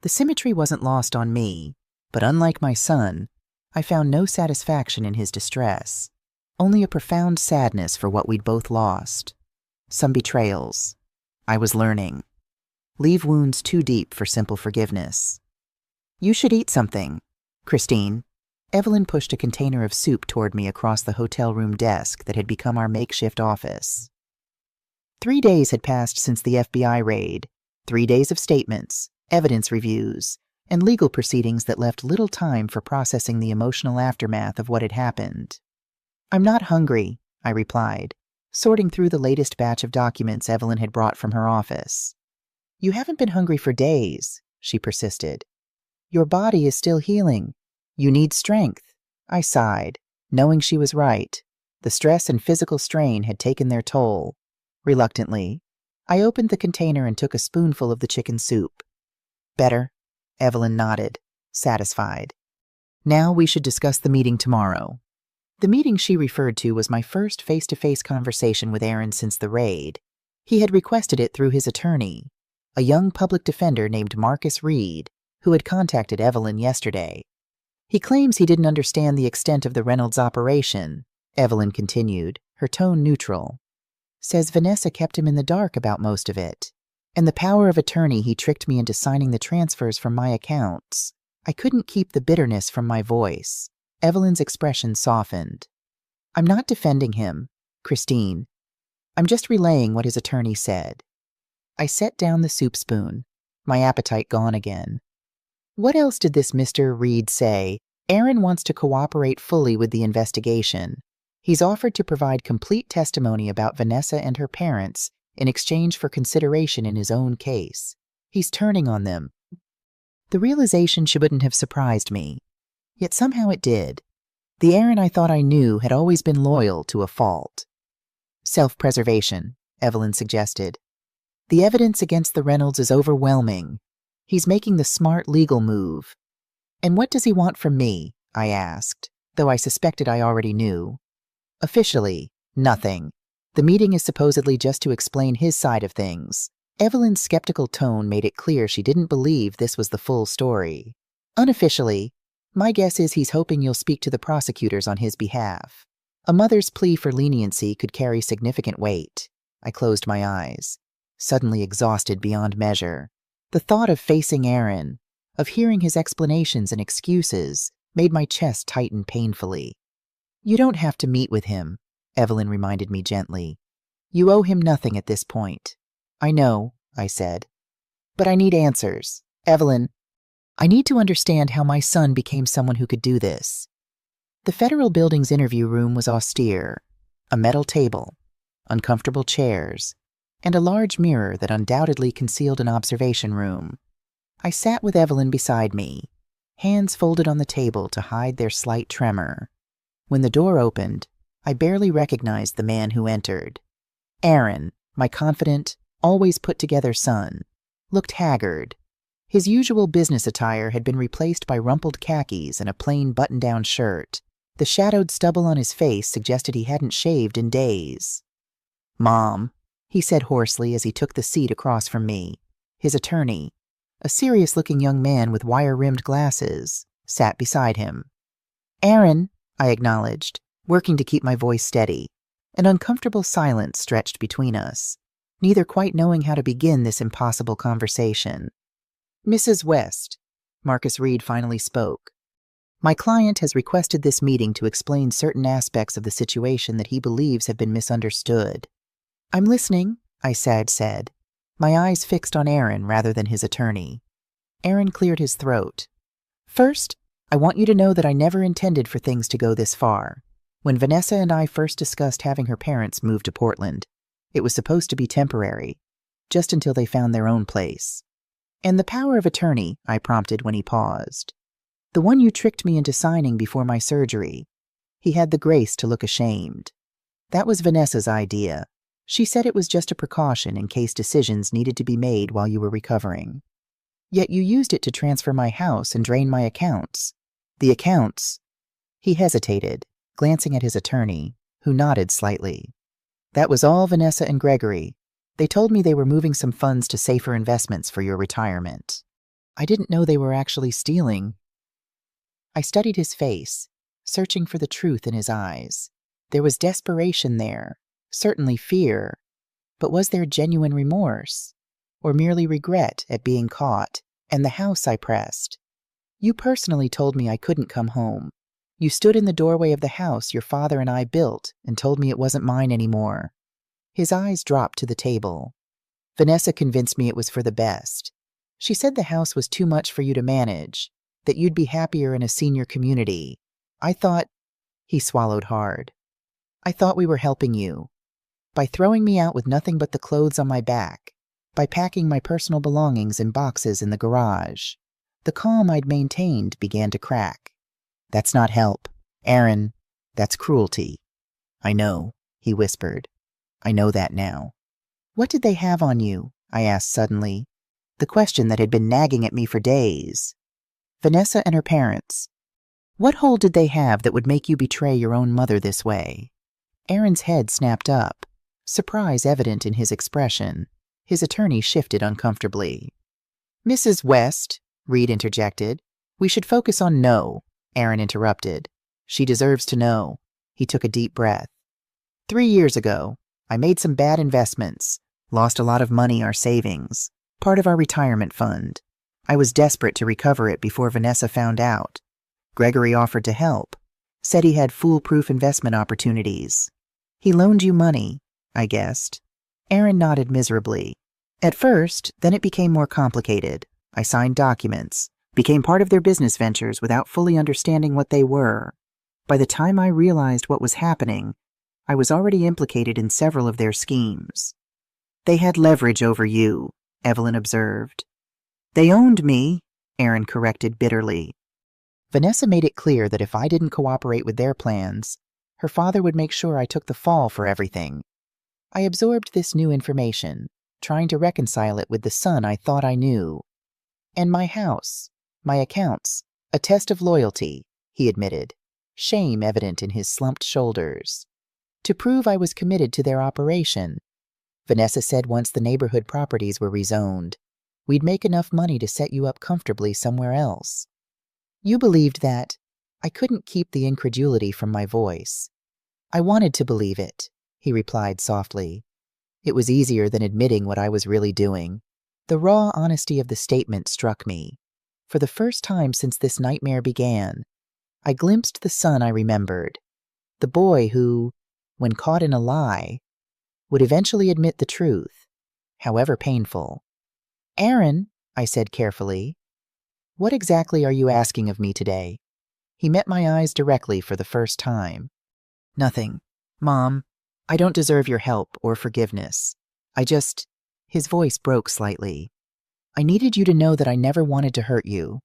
The symmetry wasn't lost on me, but unlike my son, I found no satisfaction in his distress, only a profound sadness for what we'd both lost. Some betrayals. I was learning. Leave wounds too deep for simple forgiveness. "You should eat something, Christine." Evelyn pushed a container of soup toward me across the hotel room desk that had become our makeshift office. 3 days had passed since the FBI raid, 3 days of statements, evidence reviews, and legal proceedings that left little time for processing the emotional aftermath of what had happened. "I'm not hungry," I replied, sorting through the latest batch of documents Evelyn had brought from her office. "You haven't been hungry for days," she persisted. "Your body is still healing. You need strength." I sighed, knowing she was right. The stress and physical strain had taken their toll. Reluctantly, I opened the container and took a spoonful of the chicken soup. "Better?" Evelyn nodded, satisfied. "Now we should discuss the meeting tomorrow." The meeting she referred to was my first face-to-face conversation with Aaron since the raid. He had requested it through his attorney, a young public defender named Marcus Reed, who had contacted Evelyn yesterday. "He claims he didn't understand the extent of the Reynolds operation," Evelyn continued, her tone neutral. "Says Vanessa kept him in the dark about most of it. And the power of attorney he tricked me into signing the transfers from my accounts." I couldn't keep the bitterness from my voice. Evelyn's expression softened. "I'm not defending him, Christine. I'm just relaying what his attorney said." I set down the soup spoon, my appetite gone again. "What else did this Mr. Reed say?" "Aaron wants to cooperate fully with the investigation. He's offered to provide complete testimony about Vanessa and her parents in exchange for consideration in his own case. He's turning on them." The realization shouldn't have surprised me, yet somehow it did. The Aaron I thought I knew had always been loyal to a fault. "Self-preservation," Evelyn suggested. "The evidence against the Reynolds is overwhelming. He's making the smart legal move." "And what does he want from me?" I asked, though I suspected I already knew. "Officially, nothing. The meeting is supposedly just to explain his side of things." Evelyn's skeptical tone made it clear she didn't believe this was the full story. "Unofficially, my guess is he's hoping you'll speak to the prosecutors on his behalf. A mother's plea for leniency could carry significant weight." I closed my eyes, suddenly exhausted beyond measure. The thought of facing Aaron, of hearing his explanations and excuses, made my chest tighten painfully. "You don't have to meet with him," Evelyn reminded me gently. "You owe him nothing at this point." "I know," I said. "But I need answers. Evelyn, I need to understand how my son became someone who could do this." The federal building's interview room was austere. A metal table, uncomfortable chairs, and a large mirror that undoubtedly concealed an observation room. I sat with Evelyn beside me, hands folded on the table to hide their slight tremor. When the door opened, I barely recognized the man who entered. Aaron, my confident, always put-together son, looked haggard. His usual business attire had been replaced by rumpled khakis and a plain button-down shirt. The shadowed stubble on his face suggested he hadn't shaved in days. "Mom," he said hoarsely as he took the seat across from me. His attorney, a serious-looking young man with wire-rimmed glasses, sat beside him. "Aaron," I acknowledged, working to keep my voice steady. An uncomfortable silence stretched between us, neither quite knowing how to begin this impossible conversation. "Mrs. West," Marcus Reed finally spoke. "My client has requested this meeting to explain certain aspects of the situation that he believes have been misunderstood." "I'm listening," I said, my eyes fixed on Aaron rather than his attorney. Aaron cleared his throat. "First, I want you to know that I never intended for things to go this far. When Vanessa and I first discussed having her parents move to Portland, it was supposed to be temporary. just until they found their own place. And the power of attorney, I prompted when he paused. The one you tricked me into signing before my surgery. He had the grace to look ashamed. That was Vanessa's idea. She said it was just a precaution in case decisions needed to be made while you were recovering. Yet you used it to transfer my house and drain my accounts. The accounts. He hesitated, glancing at his attorney, who nodded slightly. That was all Vanessa and Gregory. They told me they were moving some funds to safer investments for your retirement. I didn't know they were actually stealing. I studied his face, searching for the truth in his eyes. There was desperation there, certainly fear, but was there genuine remorse, or merely regret at being caught? And the house, I pressed. You personally told me I couldn't come home. You stood in the doorway of the house your father and I built and told me it wasn't mine anymore. His eyes dropped to the table. Vanessa convinced me it was for the best. She said the house was too much for you to manage, that you'd be happier in a senior community. I thought, he swallowed hard. I thought we were helping you. By throwing me out with nothing but the clothes on my back, by packing my personal belongings in boxes in the garage. The calm I'd maintained began to crack. That's not help, Aaron. That's cruelty. I know, he whispered. I know that now. What did they have on you? I asked suddenly. The question that had been nagging at me for days. Vanessa and her parents. What hold did they have that would make you betray your own mother this way? Aaron's head snapped up, surprise evident in his expression. His attorney shifted uncomfortably. Mrs. West, Reed interjected. We should focus on no, Aaron interrupted. She deserves to know. He took a deep breath. 3 years ago, I made some bad investments, lost a lot of money, our savings, part of our retirement fund. I was desperate to recover it before Vanessa found out. Gregory offered to help, said he had foolproof investment opportunities. He loaned you money, I guessed. Aaron nodded miserably. At first, then it became more complicated. I signed documents, became part of their business ventures without fully understanding what they were. By the time I realized what was happening, I was already implicated in several of their schemes. They had leverage over you, Evelyn observed. They owned me, Aaron corrected bitterly. Vanessa made it clear that if I didn't cooperate with their plans, her father would make sure I took the fall for everything. I absorbed this new information, trying to reconcile it with the son I thought I knew. And my house, my accounts, a test of loyalty, he admitted, shame evident in his slumped shoulders. To prove I was committed to their operation, Vanessa said once the neighborhood properties were rezoned, we'd make enough money to set you up comfortably somewhere else. You believed that. I couldn't keep the incredulity from my voice. I wanted to believe it, he replied softly. It was easier than admitting what I was really doing. The raw honesty of the statement struck me. For the first time since this nightmare began, I glimpsed the son I remembered, the boy who, when caught in a lie, would eventually admit the truth, however painful. Aaron, I said carefully, what exactly are you asking of me today? He met my eyes directly for the first time. Nothing, Mom. I don't deserve your help or forgiveness. His voice broke slightly. I needed you to know that I never wanted to hurt you.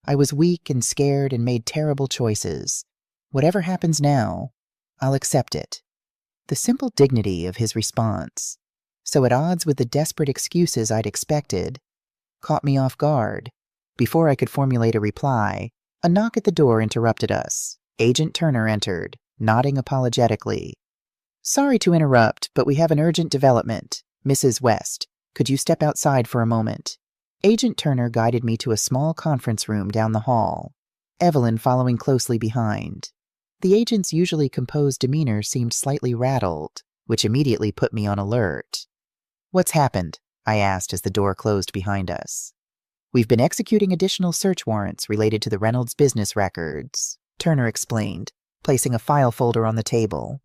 I was weak and scared and made terrible choices. Whatever happens now, I'll accept it. The simple dignity of his response, so at odds with the desperate excuses I'd expected, caught me off guard. Before I could formulate a reply, a knock at the door interrupted us. Agent Turner entered, nodding apologetically. Sorry to interrupt, but we have an urgent development. Mrs. West, could you step outside for a moment? Agent Turner guided me to a small conference room down the hall, Evelyn following closely behind. The agent's usually composed demeanor seemed slightly rattled, which immediately put me on alert. What's happened? I asked as the door closed behind us. We've been executing additional search warrants related to the Reynolds business records, Turner explained, placing a file folder on the table.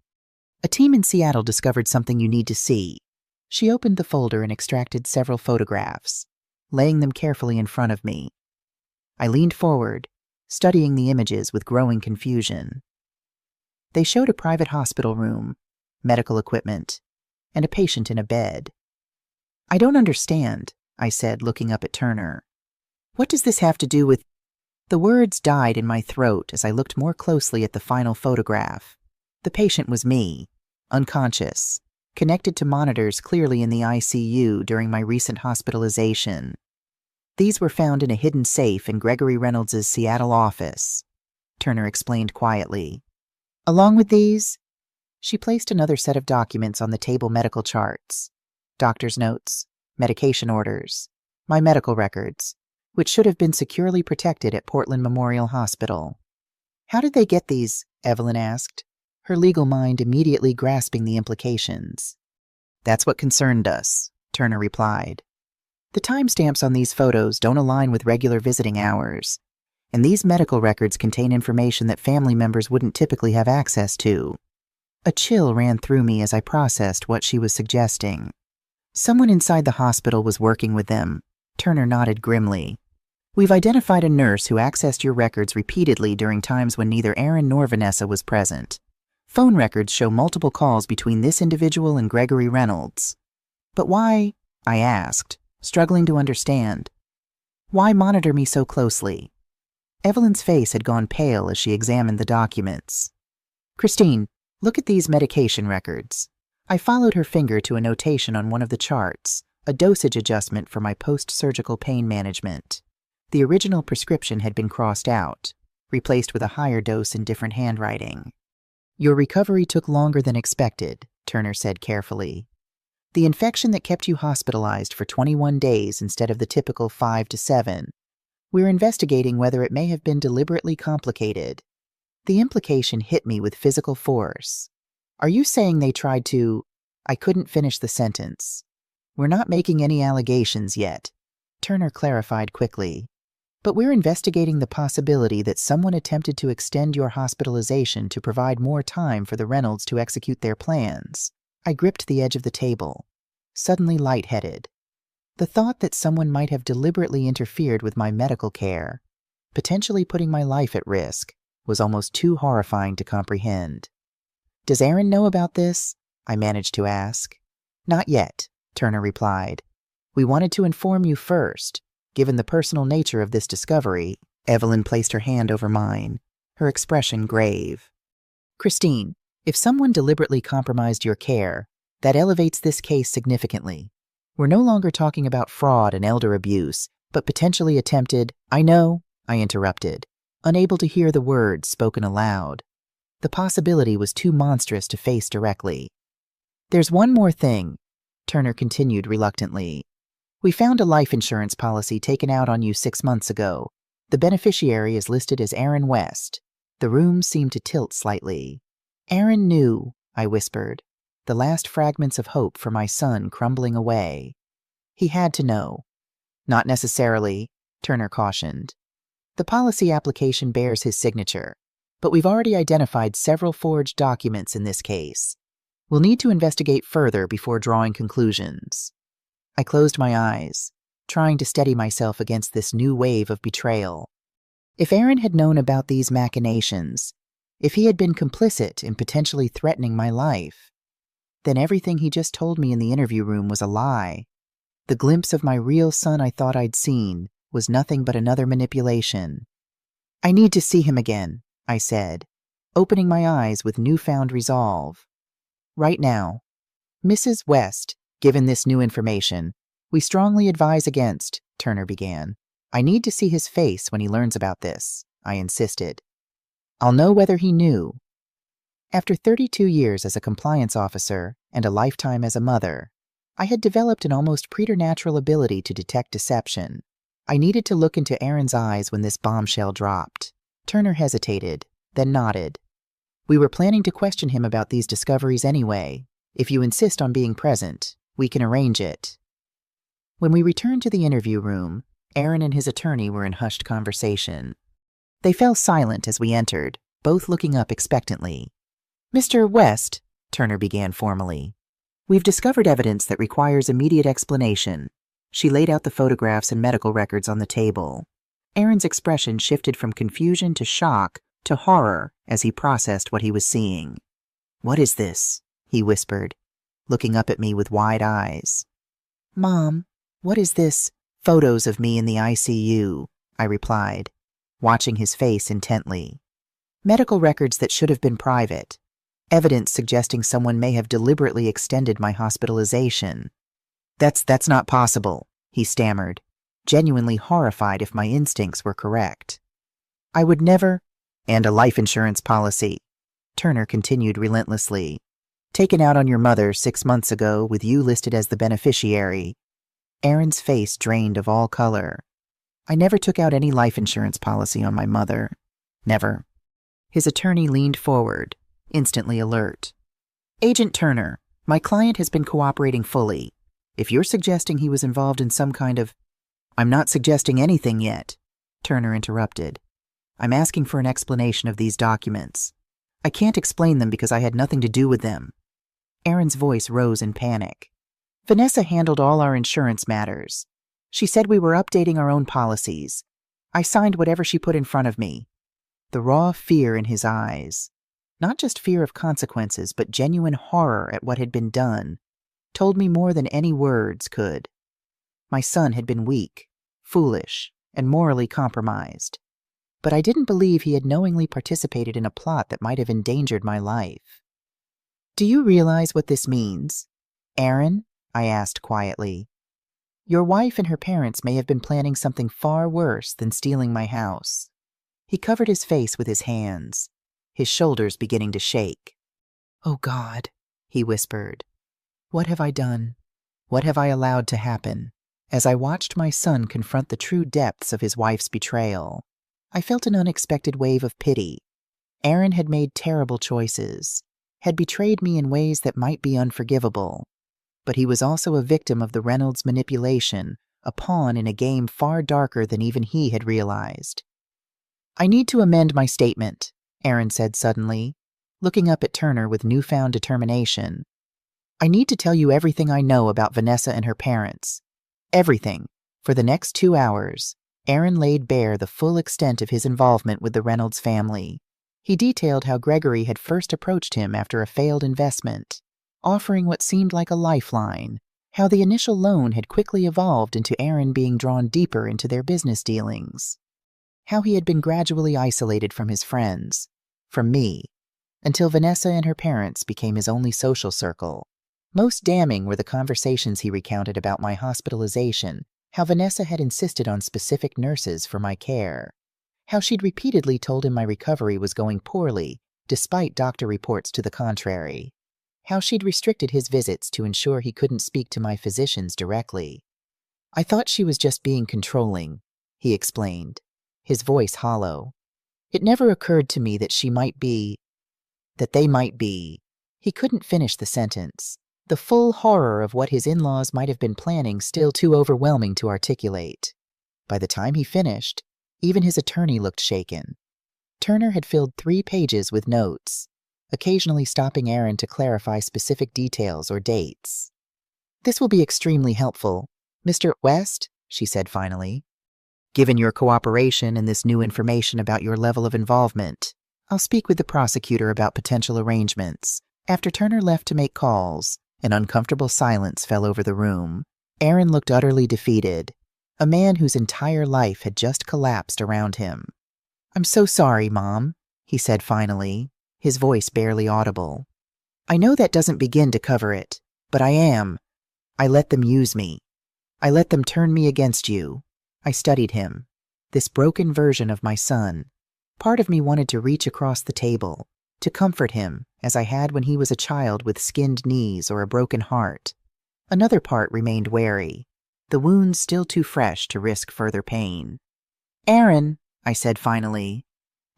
A team in Seattle discovered something you need to see. She opened the folder and extracted several photographs, laying them carefully in front of me. I leaned forward, studying the images with growing confusion. They showed a private hospital room, medical equipment, and a patient in a bed. I don't understand, I said, looking up at Turner. What does this have to do with— The words died in my throat as I looked more closely at the final photograph. The patient was me, unconscious, connected to monitors clearly in the ICU during my recent hospitalization. These were found in a hidden safe in Gregory Reynolds' Seattle office, Turner explained quietly. Along with these, she placed another set of documents on the table: medical charts, doctor's notes, medication orders, my medical records, which should have been securely protected at Portland Memorial Hospital. How did they get these? Evelyn asked, her legal mind immediately grasping the implications. That's what concerned us, Turner replied. The timestamps on these photos don't align with regular visiting hours, and these medical records contain information that family members wouldn't typically have access to. A chill ran through me as I processed what she was suggesting. Someone inside the hospital was working with them. Turner nodded grimly. We've identified a nurse who accessed your records repeatedly during times when neither Aaron nor Vanessa was present. Phone records show multiple calls between this individual and Gregory Reynolds. But why? I asked, struggling to understand. Why monitor me so closely? Evelyn's face had gone pale as she examined the documents. Christine, look at these medication records. I followed her finger to a notation on one of the charts, a dosage adjustment for my post-surgical pain management. The original prescription had been crossed out, replaced with a higher dose in different handwriting. Your recovery took longer than expected, Turner said carefully. The infection that kept you hospitalized for 21 days instead of the typical 5 to 7. We're investigating whether it may have been deliberately complicated. The implication hit me with physical force. Are you saying they tried to— I couldn't finish the sentence. We're not making any allegations yet, Turner clarified quickly. But we're investigating the possibility that someone attempted to extend your hospitalization to provide more time for the Reynolds to execute their plans. I gripped the edge of the table, suddenly lightheaded. The thought that someone might have deliberately interfered with my medical care, potentially putting my life at risk, was almost too horrifying to comprehend. Does Aaron know about this? I managed to ask. Not yet, Turner replied. We wanted to inform you first. Given the personal nature of this discovery, Evelyn placed her hand over mine, her expression grave. Christine, if someone deliberately compromised your care, that elevates this case significantly. We're no longer talking about fraud and elder abuse, but potentially attempted— I know, I interrupted, unable to hear the words spoken aloud. The possibility was too monstrous to face directly. There's one more thing, Turner continued reluctantly. We found a life insurance policy taken out on you 6 months ago. The beneficiary is listed as Aaron West. The room seemed to tilt slightly. Aaron knew, I whispered, the last fragments of hope for my son crumbling away. He had to know. Not necessarily, Turner cautioned. The policy application bears his signature, but we've already identified several forged documents in this case. We'll need to investigate further before drawing conclusions. I closed my eyes, trying to steady myself against this new wave of betrayal. If Aaron had known about these machinations, if he had been complicit in potentially threatening my life, then everything he just told me in the interview room was a lie. The glimpse of my real son I thought I'd seen was nothing but another manipulation. I need to see him again, I said, opening my eyes with newfound resolve. Right now. Mrs. West, given this new information, we strongly advise against, Turner began. I need to see his face when he learns about this, I insisted. I'll know whether he knew. After 32 years as a compliance officer and a lifetime as a mother, I had developed an almost preternatural ability to detect deception. I needed to look into Aaron's eyes when this bombshell dropped. Turner hesitated, then nodded. We were planning to question him about these discoveries anyway. If you insist on being present, we can arrange it. When we returned to the interview room, Aaron and his attorney were in hushed conversation. They fell silent as we entered, both looking up expectantly. Mr. West, Turner began formally, we've discovered evidence that requires immediate explanation. She laid out the photographs and medical records on the table. Aaron's expression shifted from confusion to shock to horror as he processed what he was seeing. What is this? He whispered, looking up at me with wide eyes. Mom, what is this? Photos of me in the ICU, I replied, watching his face intently. Medical records that should have been private. Evidence suggesting someone may have deliberately extended my hospitalization. That's not possible, he stammered, genuinely horrified if my instincts were correct. I would never. And a life insurance policy, Turner continued relentlessly. Taken out on your mother 6 months ago with you listed as the beneficiary. Aaron's face drained of all color. I never took out any life insurance policy on my mother. Never. His attorney leaned forward, instantly alert. Agent Turner, my client has been cooperating fully. If you're suggesting he was involved in some kind of... I'm not suggesting anything yet, Turner interrupted. I'm asking for an explanation of these documents. I can't explain them because I had nothing to do with them. Aaron's voice rose in panic. Vanessa handled all our insurance matters. She said we were updating our own policies. I signed whatever she put in front of me. The raw fear in his eyes, not just fear of consequences, but genuine horror at what had been done, told me more than any words could. My son had been weak, foolish, and morally compromised. But I didn't believe he had knowingly participated in a plot that might have endangered my life. Do you realize what this means? Aaron, I asked quietly. Your wife and her parents may have been planning something far worse than stealing my house. He covered his face with his hands, his shoulders beginning to shake. Oh God, he whispered. What have I done? What have I allowed to happen? As I watched my son confront the true depths of his wife's betrayal, I felt an unexpected wave of pity. Aaron had made terrible choices, had betrayed me in ways that might be unforgivable, but he was also a victim of the Reynolds manipulation, a pawn in a game far darker than even he had realized. I need to amend my statement, Aaron said suddenly, looking up at Turner with newfound determination. I need to tell you everything I know about Vanessa and her parents. Everything. For the next 2 hours, Aaron laid bare the full extent of his involvement with the Reynolds family. He detailed how Gregory had first approached him after a failed investment, offering what seemed like a lifeline, how the initial loan had quickly evolved into Aaron being drawn deeper into their business dealings, how he had been gradually isolated from his friends, from me, until Vanessa and her parents became his only social circle. Most damning were the conversations he recounted about my hospitalization, how Vanessa had insisted on specific nurses for my care, how she'd repeatedly told him my recovery was going poorly, despite doctor reports to the contrary, how she'd restricted his visits to ensure he couldn't speak to my physicians directly. I thought she was just being controlling, he explained, his voice hollow. It never occurred to me that they might be. He couldn't finish the sentence. The full horror of what his in-laws might have been planning still too overwhelming to articulate. By the time he finished, even his attorney looked shaken. Turner had filled 3 pages with notes, occasionally stopping Aaron to clarify specific details or dates. This will be extremely helpful. Mr. West, she said finally. Given your cooperation and this new information about your level of involvement, I'll speak with the prosecutor about potential arrangements. After Turner left to make calls, an uncomfortable silence fell over the room. Aaron looked utterly defeated, a man whose entire life had just collapsed around him. I'm so sorry, Mom, he said finally, his voice barely audible. I know that doesn't begin to cover it, but I am. I let them use me. I let them turn me against you. I studied him, this broken version of my son. Part of me wanted to reach across the table, to comfort him, as I had when he was a child with skinned knees or a broken heart. Another part remained wary, the wounds still too fresh to risk further pain. Aaron, I said finally,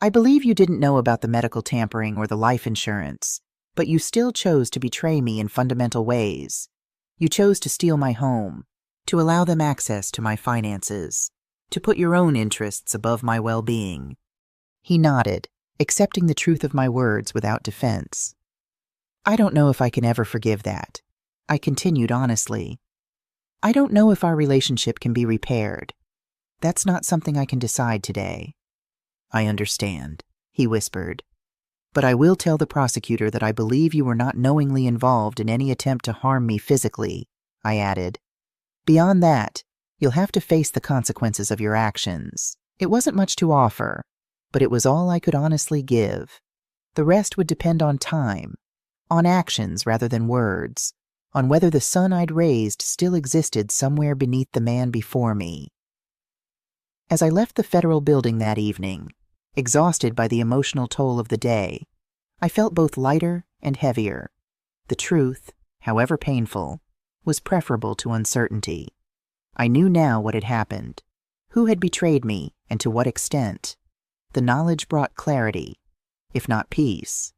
I believe you didn't know about the medical tampering or the life insurance, but you still chose to betray me in fundamental ways. You chose to steal my home, to allow them access to my finances, to put your own interests above my well-being. He nodded, accepting the truth of my words without defense. I don't know if I can ever forgive that, I continued honestly. I don't know if our relationship can be repaired. That's not something I can decide today. I understand, he whispered. But I will tell the prosecutor that I believe you were not knowingly involved in any attempt to harm me physically, I added. Beyond that, you'll have to face the consequences of your actions. It wasn't much to offer, but it was all I could honestly give. The rest would depend on time, on actions rather than words, on whether the son I'd raised still existed somewhere beneath the man before me. As I left the federal building that evening, exhausted by the emotional toll of the day, I felt both lighter and heavier. The truth, however painful, was preferable to uncertainty. I knew now what had happened, who had betrayed me, and to what extent. The knowledge brought clarity, if not peace.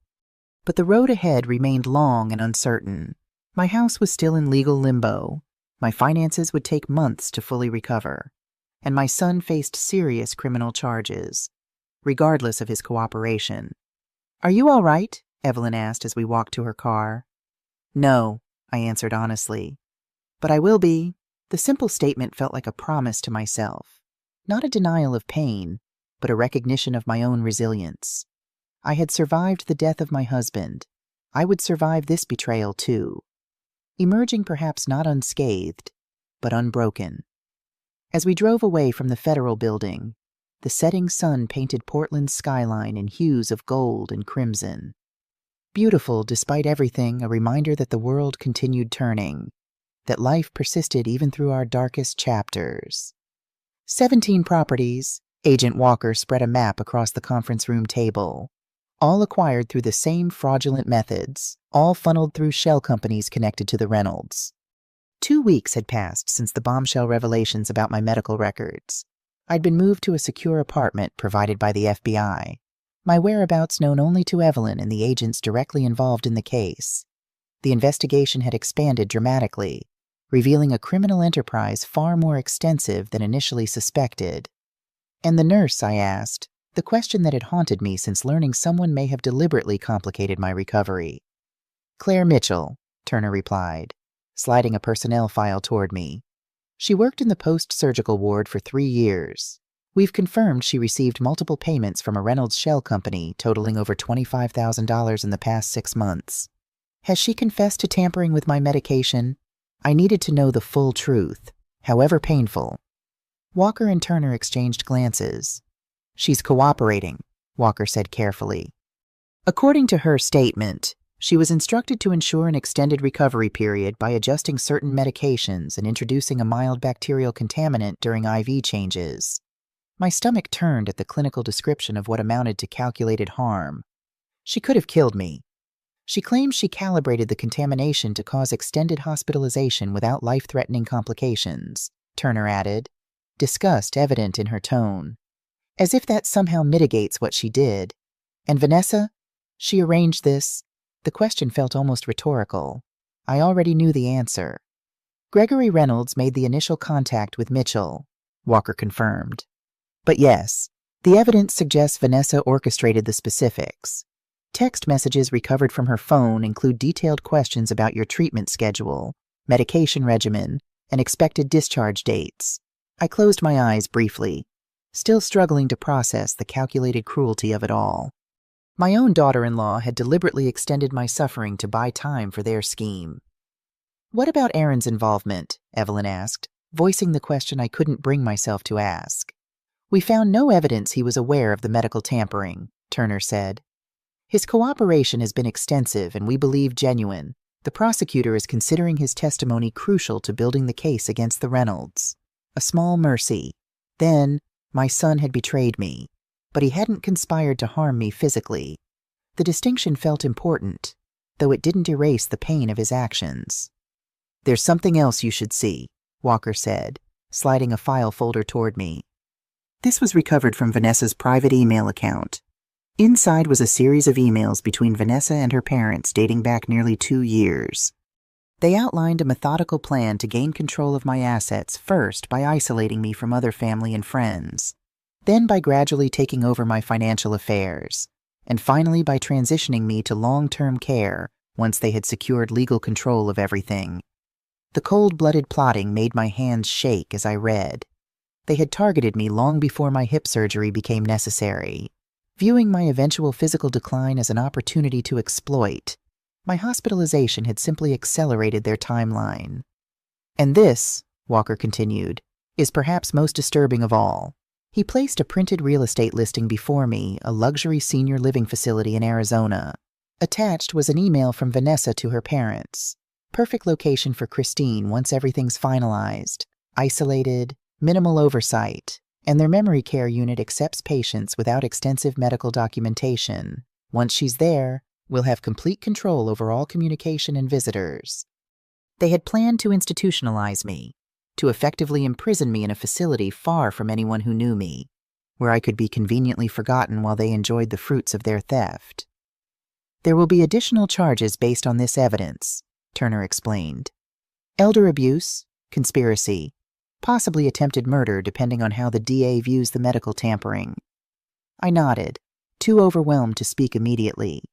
But the road ahead remained long and uncertain. My house was still in legal limbo, my finances would take months to fully recover, and my son faced serious criminal charges, regardless of his cooperation. "Are you all right?" Evelyn asked as we walked to her car. "No," I answered honestly. "But I will be." The simple statement felt like a promise to myself, not a denial of pain, but a recognition of my own resilience. I had survived the death of my husband. I would survive this betrayal too, emerging perhaps not unscathed, but unbroken. As we drove away from the federal building, the setting sun painted Portland's skyline in hues of gold and crimson. Beautiful despite everything, a reminder that the world continued turning, that life persisted even through our darkest chapters. 17 properties, Agent Walker spread a map across the conference room table, all acquired through the same fraudulent methods, all funneled through shell companies connected to the Reynolds. 2 weeks had passed since the bombshell revelations about my medical records. I'd been moved to a secure apartment provided by the FBI, my whereabouts known only to Evelyn and the agents directly involved in the case. The investigation had expanded dramatically, revealing a criminal enterprise far more extensive than initially suspected. "And the nurse?" I asked, the question that had haunted me since learning someone may have deliberately complicated my recovery. "Claire Mitchell," Turner replied, sliding a personnel file toward me. "She worked in the post-surgical ward for 3 years. We've confirmed she received multiple payments from a Reynolds shell company totaling over $25,000 in the past 6 months. Has she confessed to tampering with my medication? I needed to know the full truth, however painful." Walker and Turner exchanged glances. "She's cooperating," Walker said carefully. "According to her statement, she was instructed to ensure an extended recovery period by adjusting certain medications and introducing a mild bacterial contaminant during IV changes." My stomach turned at the clinical description of what amounted to calculated harm. "She could have killed me." She claims she calibrated the contamination to cause extended hospitalization without life-threatening complications, Turner added, disgust evident in her tone. As if that somehow mitigates what she did. "And Vanessa? She arranged this?" The question felt almost rhetorical. I already knew the answer. "Gregory Reynolds made the initial contact with Mitchell," Walker confirmed. "But yes, the evidence suggests Vanessa orchestrated the specifics. Text messages recovered from her phone include detailed questions about your treatment schedule, medication regimen, and expected discharge dates." I closed my eyes briefly, still struggling to process the calculated cruelty of it all. My own daughter-in-law had deliberately extended my suffering to buy time for their scheme. "What about Aaron's involvement?" Evelyn asked, voicing the question I couldn't bring myself to ask. "We found no evidence he was aware of the medical tampering," Turner said. "His cooperation has been extensive and we believe genuine. The prosecutor is considering his testimony crucial to building the case against the Reynolds. A small mercy. Then, my son had betrayed me, but he hadn't conspired to harm me physically. The distinction felt important, though it didn't erase the pain of his actions." "There's something else you should see," Walker said, sliding a file folder toward me. This was recovered from Vanessa's private email account. Inside was a series of emails between Vanessa and her parents dating back nearly 2 years. They outlined a methodical plan to gain control of my assets, first by isolating me from other family and friends, then by gradually taking over my financial affairs, and finally by transitioning me to long-term care once they had secured legal control of everything. The cold-blooded plotting made my hands shake as I read. They had targeted me long before my hip surgery became necessary, viewing my eventual physical decline as an opportunity to exploit. My hospitalization had simply accelerated their timeline. "And this," Walker continued, is perhaps most disturbing of all. He placed a printed real estate listing before me, a luxury senior living facility in Arizona. Attached was an email from Vanessa to her parents. Perfect location for Christine once everything's finalized. Isolated, minimal oversight, and their memory care unit accepts patients without extensive medical documentation. Once she's there, we'll have complete control over all communication and visitors. They had planned to institutionalize me, to effectively imprison me in a facility far from anyone who knew me, where I could be conveniently forgotten while they enjoyed the fruits of their theft. There will be additional charges based on this evidence, Turner explained. Elder abuse, conspiracy, possibly attempted murder depending on how the DA views the medical tampering. I nodded, too overwhelmed to speak immediately.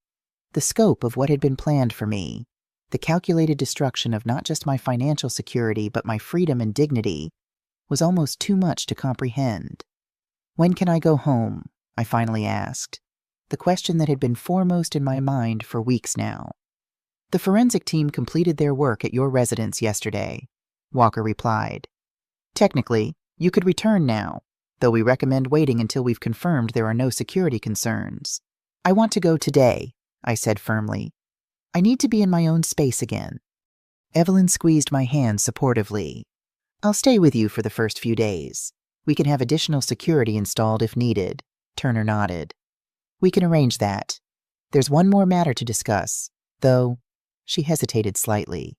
The scope of what had been planned for me, the calculated destruction of not just my financial security but my freedom and dignity, was almost too much to comprehend. When can I go home? I finally asked, the question that had been foremost in my mind for weeks now. The forensic team completed their work at your residence yesterday, Walker replied. Technically, you could return now, though we recommend waiting until we've confirmed there are no security concerns. I want to go today, I said firmly. I need to be in my own space again. Evelyn squeezed my hand supportively. I'll stay with you for the first few days. We can have additional security installed if needed. Turner nodded. We can arrange that. There's one more matter to discuss, though. She hesitated slightly.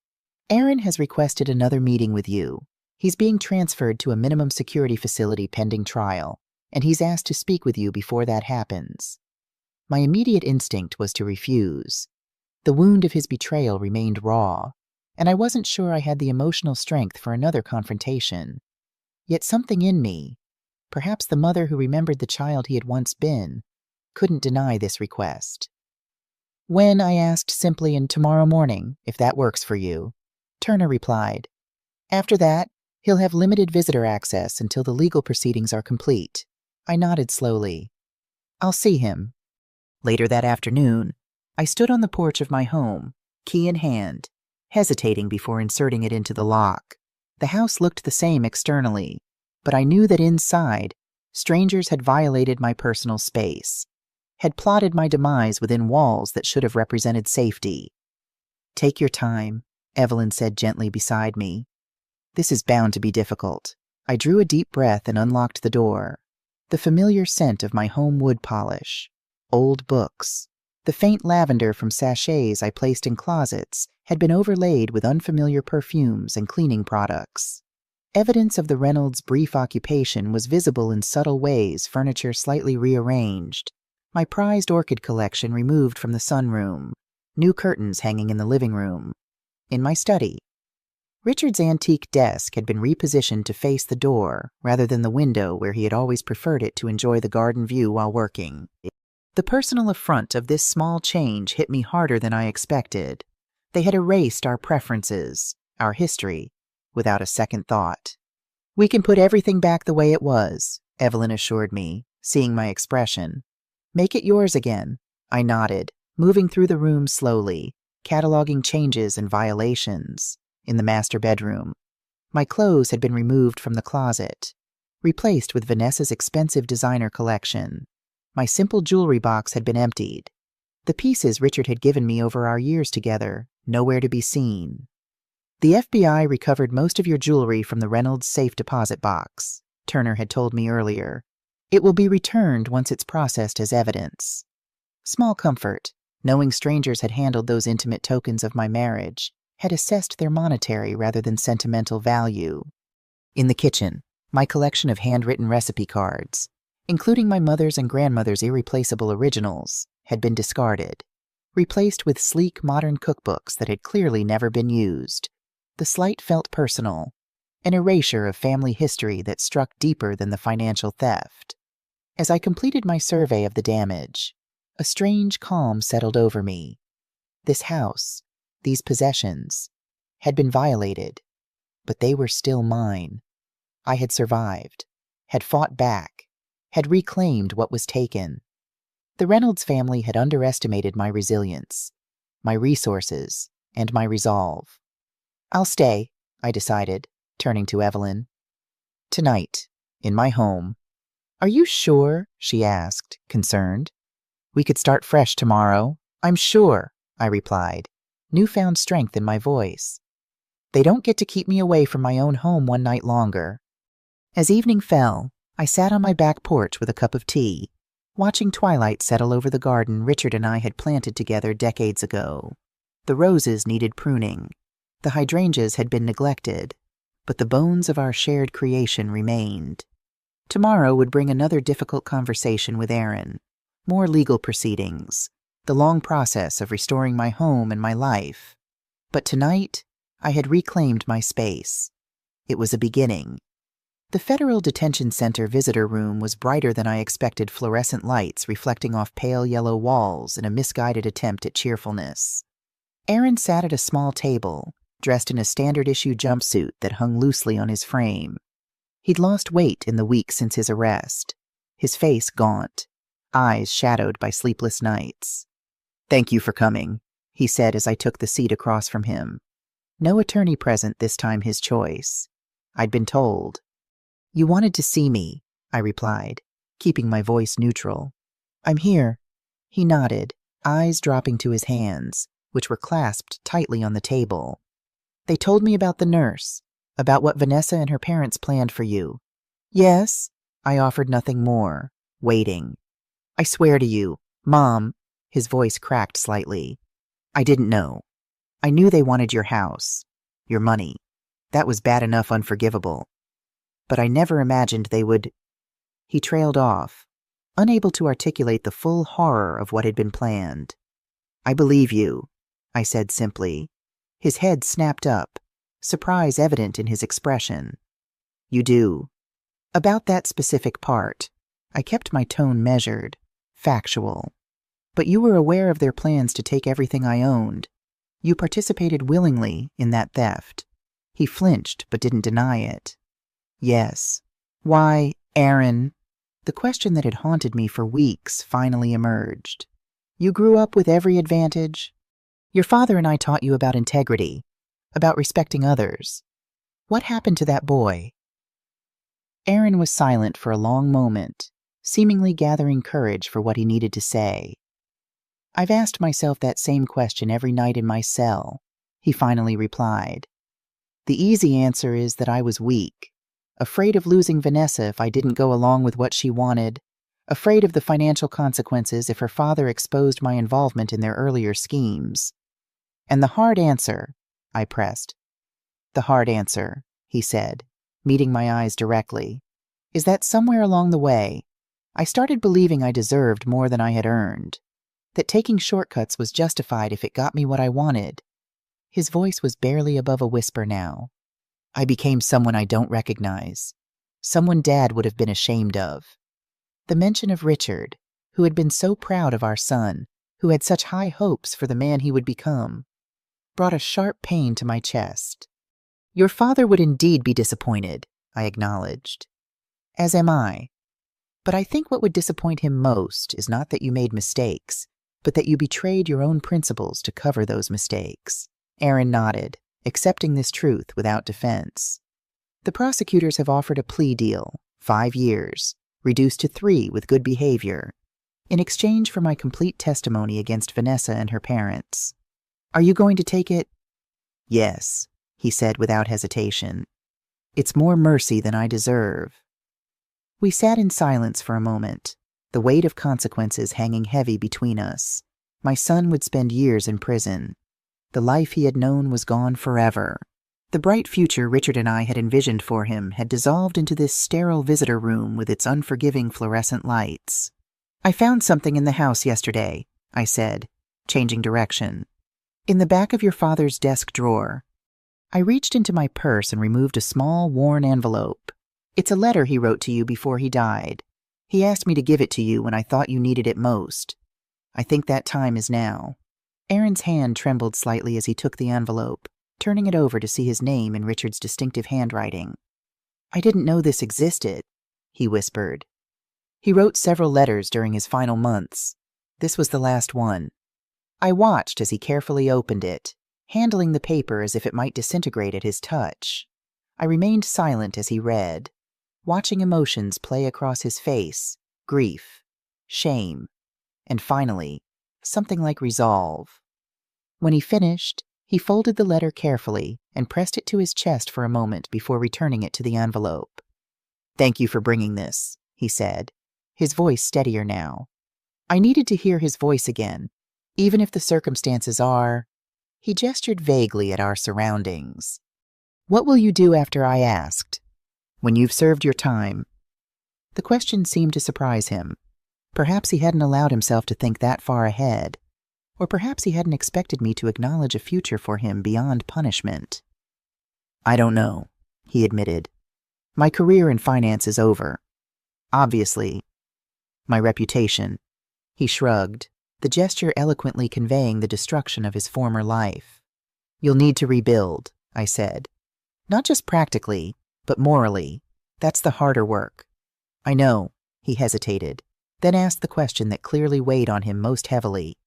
Aaron has requested another meeting with you. He's being transferred to a minimum security facility pending trial, and he's asked to speak with you before that happens. My immediate instinct was to refuse. The wound of his betrayal remained raw, and I wasn't sure I had the emotional strength for another confrontation. Yet something in me, perhaps the mother who remembered the child he had once been, couldn't deny this request. When, I asked simply, and tomorrow morning, if that works for you. Turner replied. After that, he'll have limited visitor access until the legal proceedings are complete. I nodded slowly. I'll see him. Later that afternoon, I stood on the porch of my home, key in hand, hesitating before inserting it into the lock. The house looked the same externally, but I knew that inside, strangers had violated my personal space, had plotted my demise within walls that should have represented safety. Take your time, Evelyn said gently beside me. This is bound to be difficult. I drew a deep breath and unlocked the door. The familiar scent of my home wood polish, old books, the faint lavender from sachets I placed in closets had been overlaid with unfamiliar perfumes and cleaning products. Evidence of the Reynolds' brief occupation was visible in subtle ways, furniture slightly rearranged, my prized orchid collection removed from the sunroom, new curtains hanging in the living room. In my study, Richard's antique desk had been repositioned to face the door rather than the window where he had always preferred it to enjoy the garden view while working. The personal affront of this small change hit me harder than I expected. They had erased our preferences, our history, without a second thought. We can put everything back the way it was, Evelyn assured me, seeing my expression. Make it yours again, I nodded, moving through the room slowly, cataloging changes and violations. In the master bedroom, my clothes had been removed from the closet, replaced with Vanessa's expensive designer collection. My simple jewelry box had been emptied. The pieces Richard had given me over our years together, nowhere to be seen. The FBI recovered most of your jewelry from the Reynolds safe deposit box, Turner had told me earlier. It will be returned once it's processed as evidence. Small comfort, knowing strangers had handled those intimate tokens of my marriage, had assessed their monetary rather than sentimental value. In the kitchen, my collection of handwritten recipe cards, including my mother's and grandmother's irreplaceable originals, had been discarded, replaced with sleek modern cookbooks that had clearly never been used. The slight felt personal, an erasure of family history that struck deeper than the financial theft. As I completed my survey of the damage, a strange calm settled over me. This house, these possessions, had been violated, but they were still mine. I had survived, had fought back, had reclaimed what was taken. The Reynolds family had underestimated my resilience, my resources, and my resolve. I'll stay, I decided, turning to Evelyn. "Tonight, in my home." "Are you sure?" she asked, concerned. "We could start fresh tomorrow." "I'm sure," I replied, newfound strength in my voice. "They don't get to keep me away from my own home one night longer." As evening fell, I sat on my back porch with a cup of tea, watching twilight settle over the garden Richard and I had planted together decades ago. The roses needed pruning. The hydrangeas had been neglected, but the bones of our shared creation remained. Tomorrow would bring another difficult conversation with Aaron, more legal proceedings, the long process of restoring my home and my life. But tonight, I had reclaimed my space. It was a beginning. The Federal Detention Center visitor room was brighter than I expected, fluorescent lights reflecting off pale yellow walls in a misguided attempt at cheerfulness. Aaron sat at a small table, dressed in a standard-issue jumpsuit that hung loosely on his frame. He'd lost weight in the week since his arrest, his face gaunt, eyes shadowed by sleepless nights. "Thank you for coming," he said as I took the seat across from him. No attorney present this time, his choice. I'd been told. "You wanted to see me," I replied, keeping my voice neutral. "I'm here." He nodded, eyes dropping to his hands, which were clasped tightly on the table. "They told me about the nurse, about what Vanessa and her parents planned for you." "Yes?" I offered nothing more, waiting. "I swear to you, Mom," his voice cracked slightly, "I didn't know. I knew they wanted your house, your money. That was bad enough, unforgivable. But I never imagined they would—" He trailed off, unable to articulate the full horror of what had been planned. "I believe you," I said simply. His head snapped up, surprise evident in his expression. "You do." About that specific part, I kept my tone measured, factual. "But you were aware of their plans to take everything I owned. You participated willingly in that theft." He flinched but didn't deny it. "Yes." "Why, Aaron?" The question that had haunted me for weeks finally emerged. "You grew up with every advantage. Your father and I taught you about integrity, about respecting others. What happened to that boy?" Aaron was silent for a long moment, seemingly gathering courage for what he needed to say. "I've asked myself that same question every night in my cell," he finally replied. "The easy answer is that I was weak. Afraid of losing Vanessa if I didn't go along with what she wanted, afraid of the financial consequences if her father exposed my involvement in their earlier schemes. And the hard answer," I pressed. "The hard answer," he said, meeting my eyes directly, "is that somewhere along the way, I started believing I deserved more than I had earned, that taking shortcuts was justified if it got me what I wanted." His voice was barely above a whisper now. "I became someone I don't recognize, someone Dad would have been ashamed of." The mention of Richard, who had been so proud of our son, who had such high hopes for the man he would become, brought a sharp pain to my chest. "Your father would indeed be disappointed," I acknowledged. "As am I. But I think what would disappoint him most is not that you made mistakes, but that you betrayed your own principles to cover those mistakes." Aaron nodded, accepting this truth without defense. "The prosecutors have offered a plea deal, 5 years, reduced to 3 with good behavior, in exchange for my complete testimony against Vanessa and her parents. Are you going to take it?" "Yes," he said without hesitation. "It's more mercy than I deserve." We sat in silence for a moment, the weight of consequences hanging heavy between us. My son would spend years in prison. The life he had known was gone forever. The bright future Richard and I had envisioned for him had dissolved into this sterile visitor room with its unforgiving fluorescent lights. "I found something in the house yesterday," I said, changing direction. "In the back of your father's desk drawer." I reached into my purse and removed a small, worn envelope. "It's a letter he wrote to you before he died. He asked me to give it to you when I thought you needed it most. I think that time is now." Aaron's hand trembled slightly as he took the envelope, turning it over to see his name in Richard's distinctive handwriting. "I didn't know this existed," he whispered. "He wrote several letters during his final months. This was the last one." I watched as he carefully opened it, handling the paper as if it might disintegrate at his touch. I remained silent as he read, watching emotions play across his face, grief, shame, and finally, something like resolve. When he finished, he folded the letter carefully and pressed it to his chest for a moment before returning it to the envelope. "Thank you for bringing this," he said, his voice steadier now. I needed to hear his voice again, even if the circumstances are... He gestured vaguely at our surroundings. "What will you do after?" I asked. "When you've served your time." The question seemed to surprise him. Perhaps he hadn't allowed himself to think that far ahead, or perhaps he hadn't expected me to acknowledge a future for him beyond punishment. "I don't know," he admitted. "My career in finance is over. Obviously. My reputation." He shrugged, the gesture eloquently conveying the destruction of his former life. "You'll need to rebuild," I said. "Not just practically, but morally. That's the harder work." "I know," he hesitated, then asked the question that clearly weighed on him most heavily.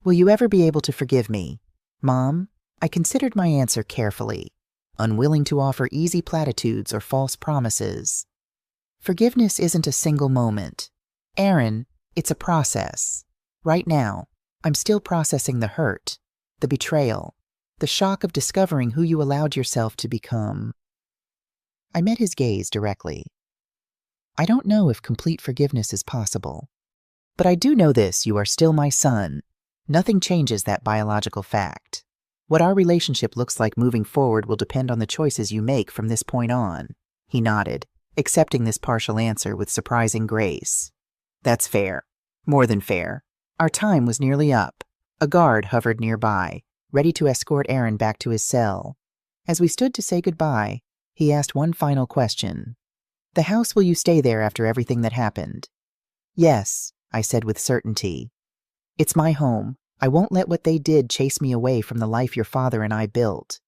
"Will you ever be able to forgive me?" "Mom?" I considered my answer carefully, unwilling to offer easy platitudes or false promises. "Forgiveness isn't a single moment. Aaron, it's a process. Right now, I'm still processing the hurt, the betrayal, the shock of discovering who you allowed yourself to become." I met his gaze directly. "I don't know if complete forgiveness is possible, but I do know this: you are still my son. Nothing changes that biological fact. What our relationship looks like moving forward will depend on the choices you make from this point on." He nodded, accepting this partial answer with surprising grace. "That's fair. More than fair." Our time was nearly up. A guard hovered nearby, ready to escort Aaron back to his cell. As we stood to say goodbye, he asked one final question. "The house, will you stay there after everything that happened?" "Yes," I said with certainty. "It's my home. I won't let what they did chase me away from the life your father and I built."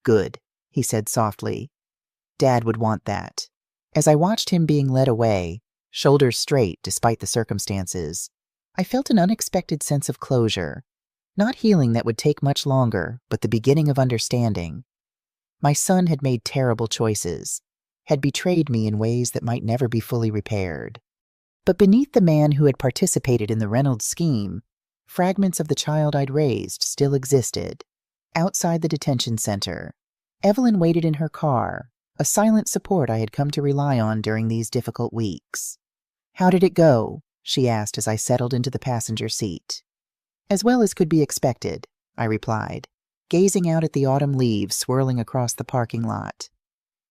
"Good," he said softly. "Dad would want that." As I watched him being led away, shoulders straight despite the circumstances, I felt an unexpected sense of closure. Not healing that would take much longer, but the beginning of understanding. My son had made terrible choices, had betrayed me in ways that might never be fully repaired. But beneath the man who had participated in the Reynolds scheme, fragments of the child I'd raised still existed. Outside the detention center, Evelyn waited in her car, a silent support I had come to rely on during these difficult weeks. "How did it go?" she asked as I settled into the passenger seat. "As well as could be expected," I replied, gazing out at the autumn leaves swirling across the parking lot.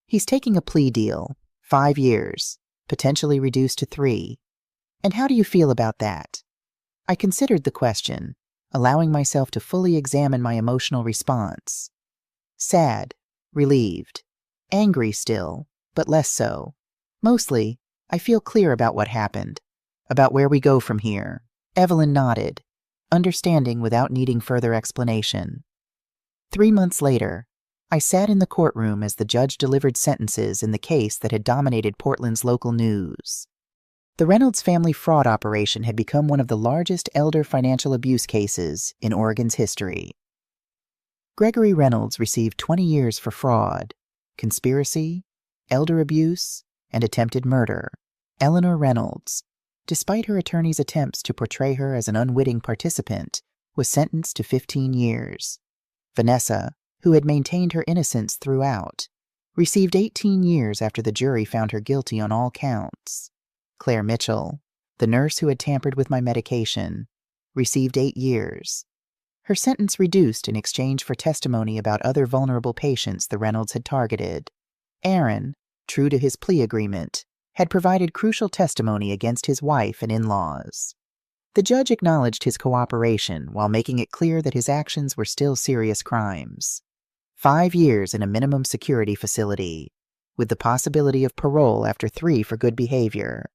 "He's taking a plea deal, 5 years, potentially reduced to 3. And how do you feel about that?" I considered the question, allowing myself to fully examine my emotional response. Sad, relieved, angry still, but less so. Mostly, I feel clear about what happened, about where we go from here. Evelyn nodded, understanding without needing further explanation. 3 months later, I sat in the courtroom as the judge delivered sentences in the case that had dominated Portland's local news. The Reynolds family fraud operation had become one of the largest elder financial abuse cases in Oregon's history. Gregory Reynolds received 20 years for fraud, conspiracy, elder abuse, and attempted murder. Eleanor Reynolds, despite her attorney's attempts to portray her as an unwitting participant, was sentenced to 15 years. Vanessa, who had maintained her innocence throughout, received 18 years after the jury found her guilty on all counts. Claire Mitchell, the nurse who had tampered with my medication, received 8 years. Her sentence reduced in exchange for testimony about other vulnerable patients the Reynolds had targeted. Aaron, true to his plea agreement, had provided crucial testimony against his wife and in-laws. The judge acknowledged his cooperation while making it clear that his actions were still serious crimes. 5 years in a minimum security facility, with the possibility of parole after 3 for good behavior.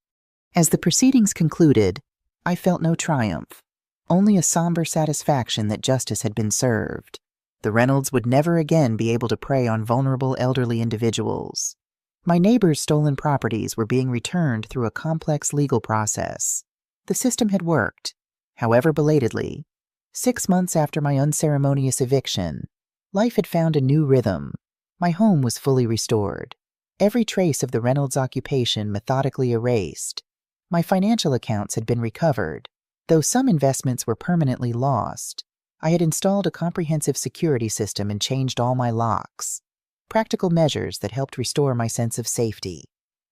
As the proceedings concluded, I felt no triumph, only a somber satisfaction that justice had been served. The Reynolds would never again be able to prey on vulnerable elderly individuals. My neighbors' stolen properties were being returned through a complex legal process. The system had worked, however belatedly. 6 months after my unceremonious eviction, life had found a new rhythm. My home was fully restored. Every trace of the Reynolds occupation methodically erased. My financial accounts had been recovered. Though some investments were permanently lost, I had installed a comprehensive security system and changed all my locks. Practical measures that helped restore my sense of safety.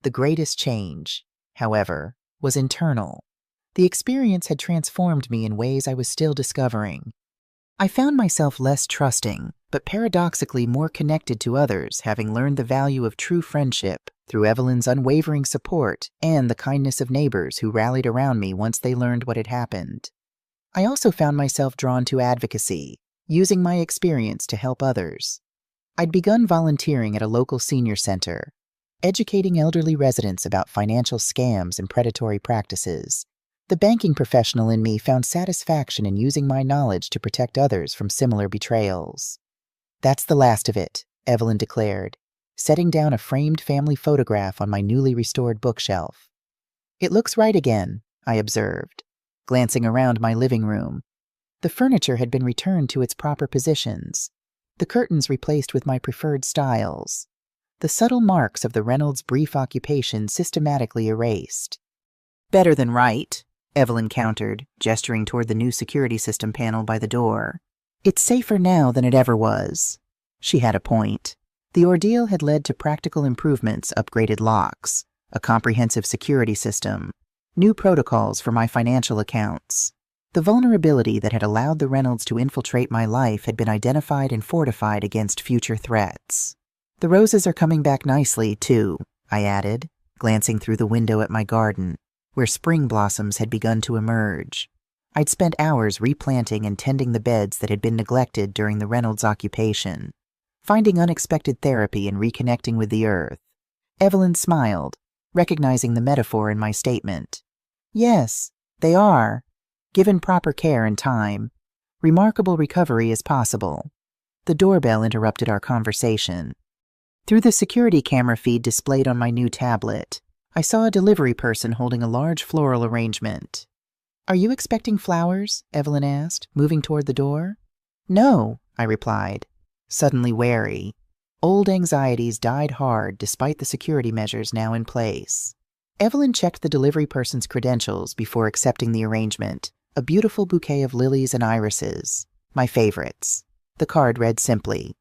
The greatest change, however, was internal. The experience had transformed me in ways I was still discovering. I found myself less trusting, but paradoxically more connected to others, having learned the value of true friendship through Evelyn's unwavering support and the kindness of neighbors who rallied around me once they learned what had happened. I also found myself drawn to advocacy, using my experience to help others. I'd begun volunteering at a local senior center, educating elderly residents about financial scams and predatory practices. The banking professional in me found satisfaction in using my knowledge to protect others from similar betrayals. "That's the last of it," Evelyn declared, setting down a framed family photograph on my newly restored bookshelf. "It looks right again," I observed, glancing around my living room. The furniture had been returned to its proper positions, the curtains replaced with my preferred styles, the subtle marks of the Reynolds' brief occupation systematically erased. "Better than right," Evelyn countered, gesturing toward the new security system panel by the door. "It's safer now than it ever was." She had a point. The ordeal had led to practical improvements, upgraded locks, a comprehensive security system, new protocols for my financial accounts. The vulnerability that had allowed the Reynolds to infiltrate my life had been identified and fortified against future threats. "The roses are coming back nicely, too," I added, glancing through the window at my garden, where spring blossoms had begun to emerge. I'd spent hours replanting and tending the beds that had been neglected during the Reynolds occupation, finding unexpected therapy and reconnecting with the earth. Evelyn smiled, recognizing the metaphor in my statement. "Yes, they are. Given proper care and time, remarkable recovery is possible." The doorbell interrupted our conversation. Through the security camera feed displayed on my new tablet, I saw a delivery person holding a large floral arrangement. "Are you expecting flowers?" Evelyn asked, moving toward the door. "No," I replied, suddenly wary. Old anxieties died hard despite the security measures now in place. Evelyn checked the delivery person's credentials before accepting the arrangement, a beautiful bouquet of lilies and irises, my favorites. The card read simply,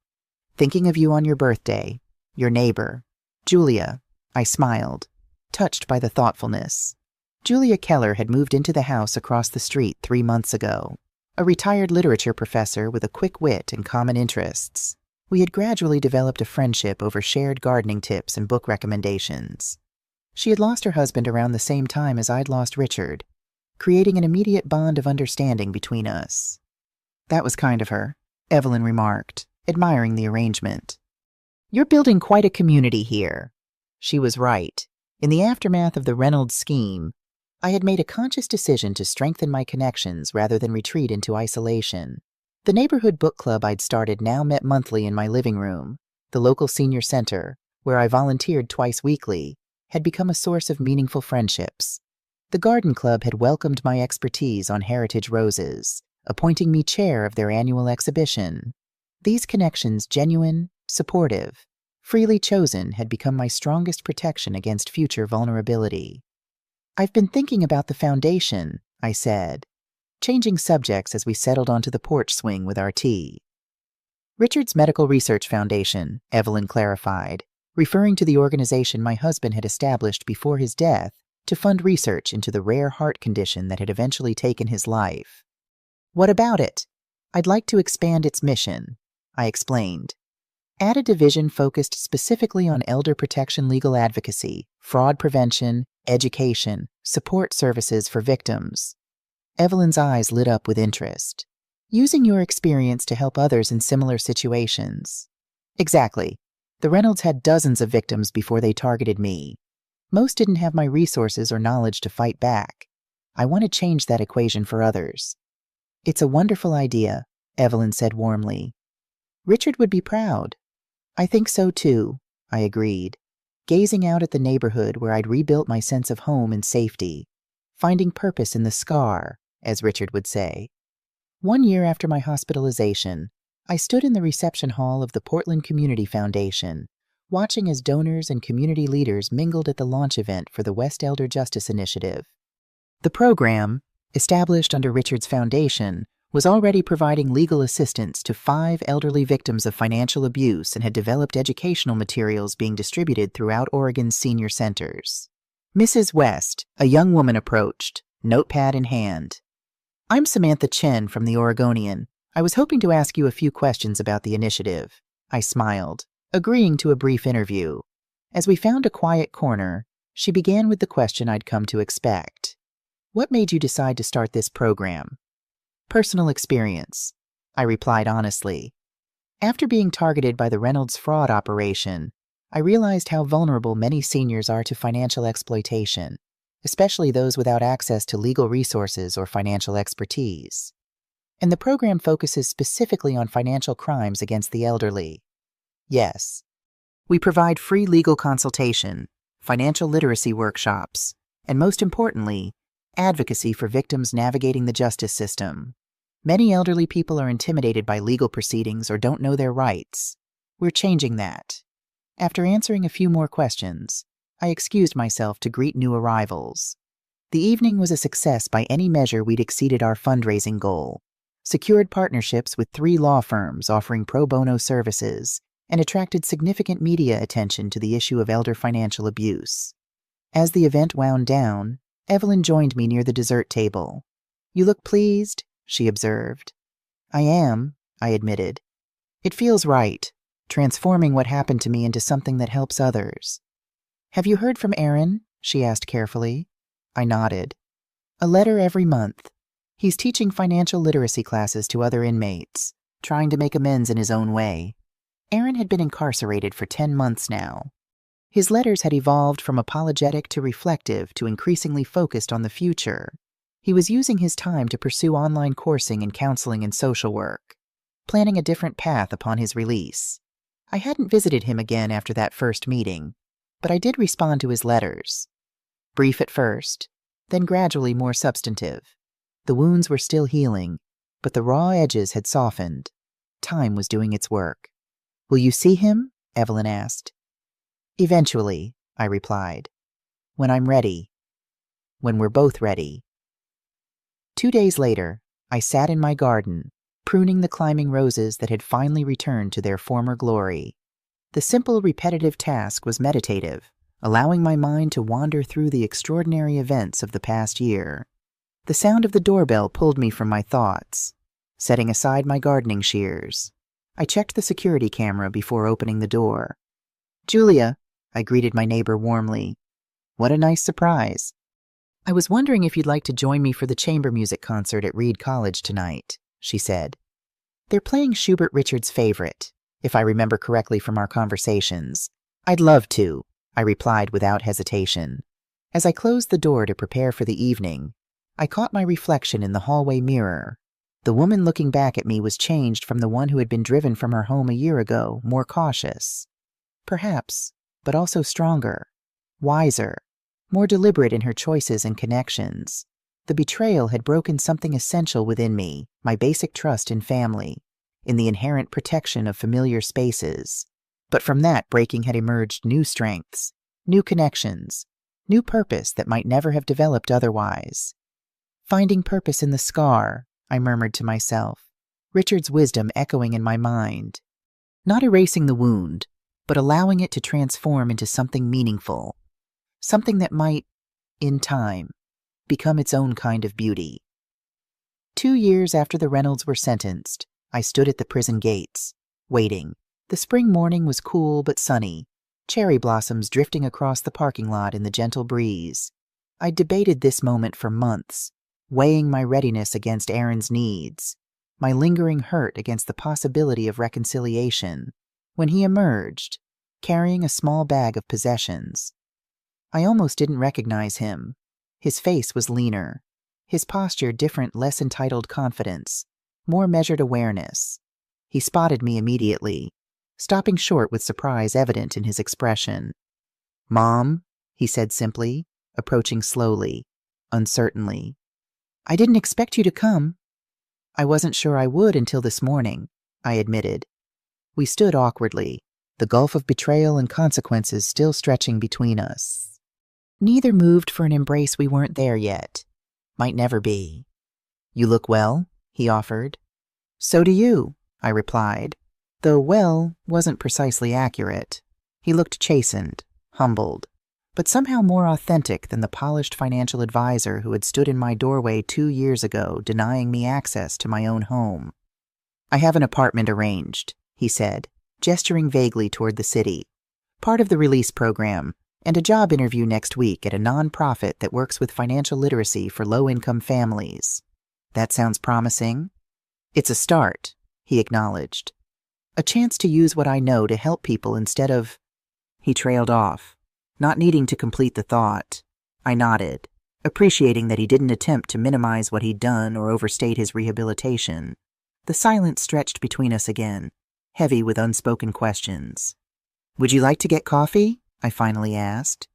"Thinking of you on your birthday, your neighbor, Julia." I smiled, touched by the thoughtfulness. Julia Keller had moved into the house across the street 3 months ago, a retired literature professor with a quick wit and common interests. We had gradually developed a friendship over shared gardening tips and book recommendations. She had lost her husband around the same time as I'd lost Richard, creating an immediate bond of understanding between us. "That was kind of her," Evelyn remarked, admiring the arrangement. "You're building quite a community here." She was right. In the aftermath of the Reynolds scheme, I had made a conscious decision to strengthen my connections rather than retreat into isolation. The neighborhood book club I'd started now met monthly in my living room. The local senior center, where I volunteered twice weekly, had become a source of meaningful friendships. The garden club had welcomed my expertise on heritage roses, appointing me chair of their annual exhibition. These connections, genuine, supportive, freely chosen, had become my strongest protection against future vulnerability. "I've been thinking about the foundation," I said, changing subjects as we settled onto the porch swing with our tea. "Richard's Medical Research Foundation," Evelyn clarified, referring to the organization my husband had established before his death to fund research into the rare heart condition that had eventually taken his life. "What about it?" "I'd like to expand its mission," I explained. "Add a division focused specifically on elder protection legal advocacy, fraud prevention, education, support services for victims." Evelyn's eyes lit up with interest. "Using your experience to help others in similar situations." "Exactly. The Reynolds had dozens of victims before they targeted me. Most didn't have my resources or knowledge to fight back. I want to change that equation for others." "It's a wonderful idea," Evelyn said warmly. "Richard would be proud." "I think so too," I agreed, gazing out at the neighborhood where I'd rebuilt my sense of home and safety, finding purpose in the scar, as Richard would say. 1 year after my hospitalization, I stood in the reception hall of the Portland Community Foundation, watching as donors and community leaders mingled at the launch event for the West Elder Justice Initiative. The program, established under Richard's foundation, was already providing legal assistance to 5 elderly victims of financial abuse and had developed educational materials being distributed throughout Oregon's senior centers. Mrs. West, a young woman, approached, notepad in hand. "I'm Samantha Chen from the Oregonian. I was hoping to ask you a few questions about the initiative." I smiled, agreeing to a brief interview. As we found a quiet corner, she began with the question I'd come to expect. "What made you decide to start this program?" "Personal experience," I replied honestly. After being targeted by the Reynolds fraud operation, I realized how vulnerable many seniors are to financial exploitation, especially those without access to legal resources or financial expertise. And the program focuses specifically on financial crimes against the elderly. Yes. We provide free legal consultation, financial literacy workshops, and most importantly, advocacy for victims navigating the justice system. Many elderly people are intimidated by legal proceedings or don't know their rights. We're changing that. After answering a few more questions, I excused myself to greet new arrivals. The evening was a success by any measure. We'd exceeded our fundraising goal, secured partnerships with 3 law firms offering pro bono services, and attracted significant media attention to the issue of elder financial abuse. As the event wound down, Evelyn joined me near the dessert table. "You look pleased," she observed. "I am," I admitted. "It feels right, transforming what happened to me into something that helps others." "Have you heard from Aaron?" she asked carefully. I nodded. "A letter every month. He's teaching financial literacy classes to other inmates, trying to make amends in his own way." Aaron had been incarcerated for 10 months now. His letters had evolved from apologetic to reflective to increasingly focused on the future. He was using his time to pursue online coursing in counseling and social work, planning a different path upon his release. I hadn't visited him again after that first meeting, but I did respond to his letters. Brief at first, then gradually more substantive. The wounds were still healing, but the raw edges had softened. Time was doing its work. "Will you see him?" Evelyn asked. "Eventually," I replied. "When I'm ready. When we're both ready." 2 days later, I sat in my garden, pruning the climbing roses that had finally returned to their former glory. The simple, repetitive task was meditative, allowing my mind to wander through the extraordinary events of the past year. The sound of the doorbell pulled me from my thoughts. Setting aside my gardening shears, I checked the security camera before opening the door. "Julia," I greeted my neighbor warmly. "What a nice surprise." "I was wondering if you'd like to join me for the chamber music concert at Reed College tonight," she said. "They're playing Schubert Richard's favorite, if I remember correctly from our conversations." "I'd love to," I replied without hesitation. As I closed the door to prepare for the evening, I caught my reflection in the hallway mirror. The woman looking back at me was changed from the one who had been driven from her home a year ago, more cautious. Perhaps, but also stronger, wiser, more deliberate in her choices and connections. The betrayal had broken something essential within me, my basic trust in family, in the inherent protection of familiar spaces. But from that breaking had emerged new strengths, new connections, new purpose that might never have developed otherwise. Finding purpose in the scar, I murmured to myself, Richard's wisdom echoing in my mind. Not erasing the wound, but allowing it to transform into something meaningful, something that might, in time, become its own kind of beauty. 2 years after the Reynolds were sentenced, I stood at the prison gates, waiting. The spring morning was cool but sunny, cherry blossoms drifting across the parking lot in the gentle breeze. I'd debated this moment for months, weighing my readiness against Aaron's needs, my lingering hurt against the possibility of reconciliation, when he emerged, carrying a small bag of possessions. I almost didn't recognize him. His face was leaner, his posture different, less entitled confidence, more measured awareness. He spotted me immediately, stopping short with surprise evident in his expression. "Mom," he said simply, approaching slowly, uncertainly. "I didn't expect you to come." "I wasn't sure I would until this morning," I admitted. We stood awkwardly, the gulf of betrayal and consequences still stretching between us. Neither moved for an embrace we weren't there yet. Might never be. "You look well," he offered. "So do you," I replied, though well wasn't precisely accurate. He looked chastened, humbled, but somehow more authentic than the polished financial advisor who had stood in my doorway 2 years ago denying me access to my own home. "I have an apartment arranged," he said, gesturing vaguely toward the city. "Part of the release program, and a job interview next week at a non-profit that works with financial literacy for low-income families. That sounds promising?" "It's a start," he acknowledged. "A chance to use what I know to help people instead of—" He trailed off, not needing to complete the thought. I nodded, appreciating that he didn't attempt to minimize what he'd done or overstate his rehabilitation. The silence stretched between us again, heavy with unspoken questions. "Would you like to get coffee?" I finally asked.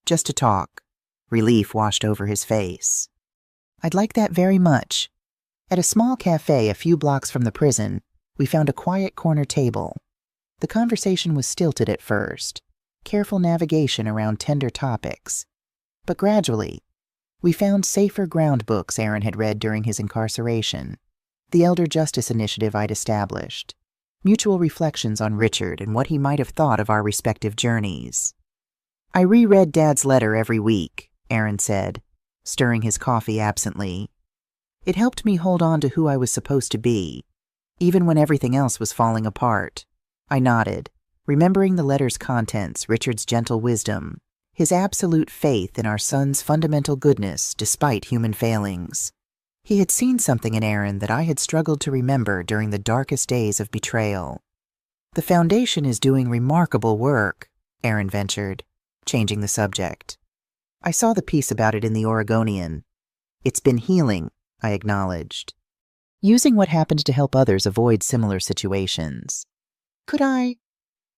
"Just to talk." Relief washed over his face. "I'd like that very much." At a small cafe a few blocks from the prison, we found a quiet corner table. The conversation was stilted at first, careful navigation around tender topics. But gradually, we found safer ground books Aaron had read during his incarceration, the Elder Justice Initiative I'd established, mutual reflections on Richard and what he might have thought of our respective journeys. "I reread Dad's letter every week," Aaron said, stirring his coffee absently. "It helped me hold on to who I was supposed to be, even when everything else was falling apart." I nodded, remembering the letter's contents, Richard's gentle wisdom, his absolute faith in our son's fundamental goodness despite human failings. He had seen something in Aaron that I had struggled to remember during the darkest days of betrayal. "The foundation is doing remarkable work," Aaron ventured, changing the subject. "I saw the piece about it in the Oregonian. It's been healing," I acknowledged. "Using what happened to help others avoid similar situations.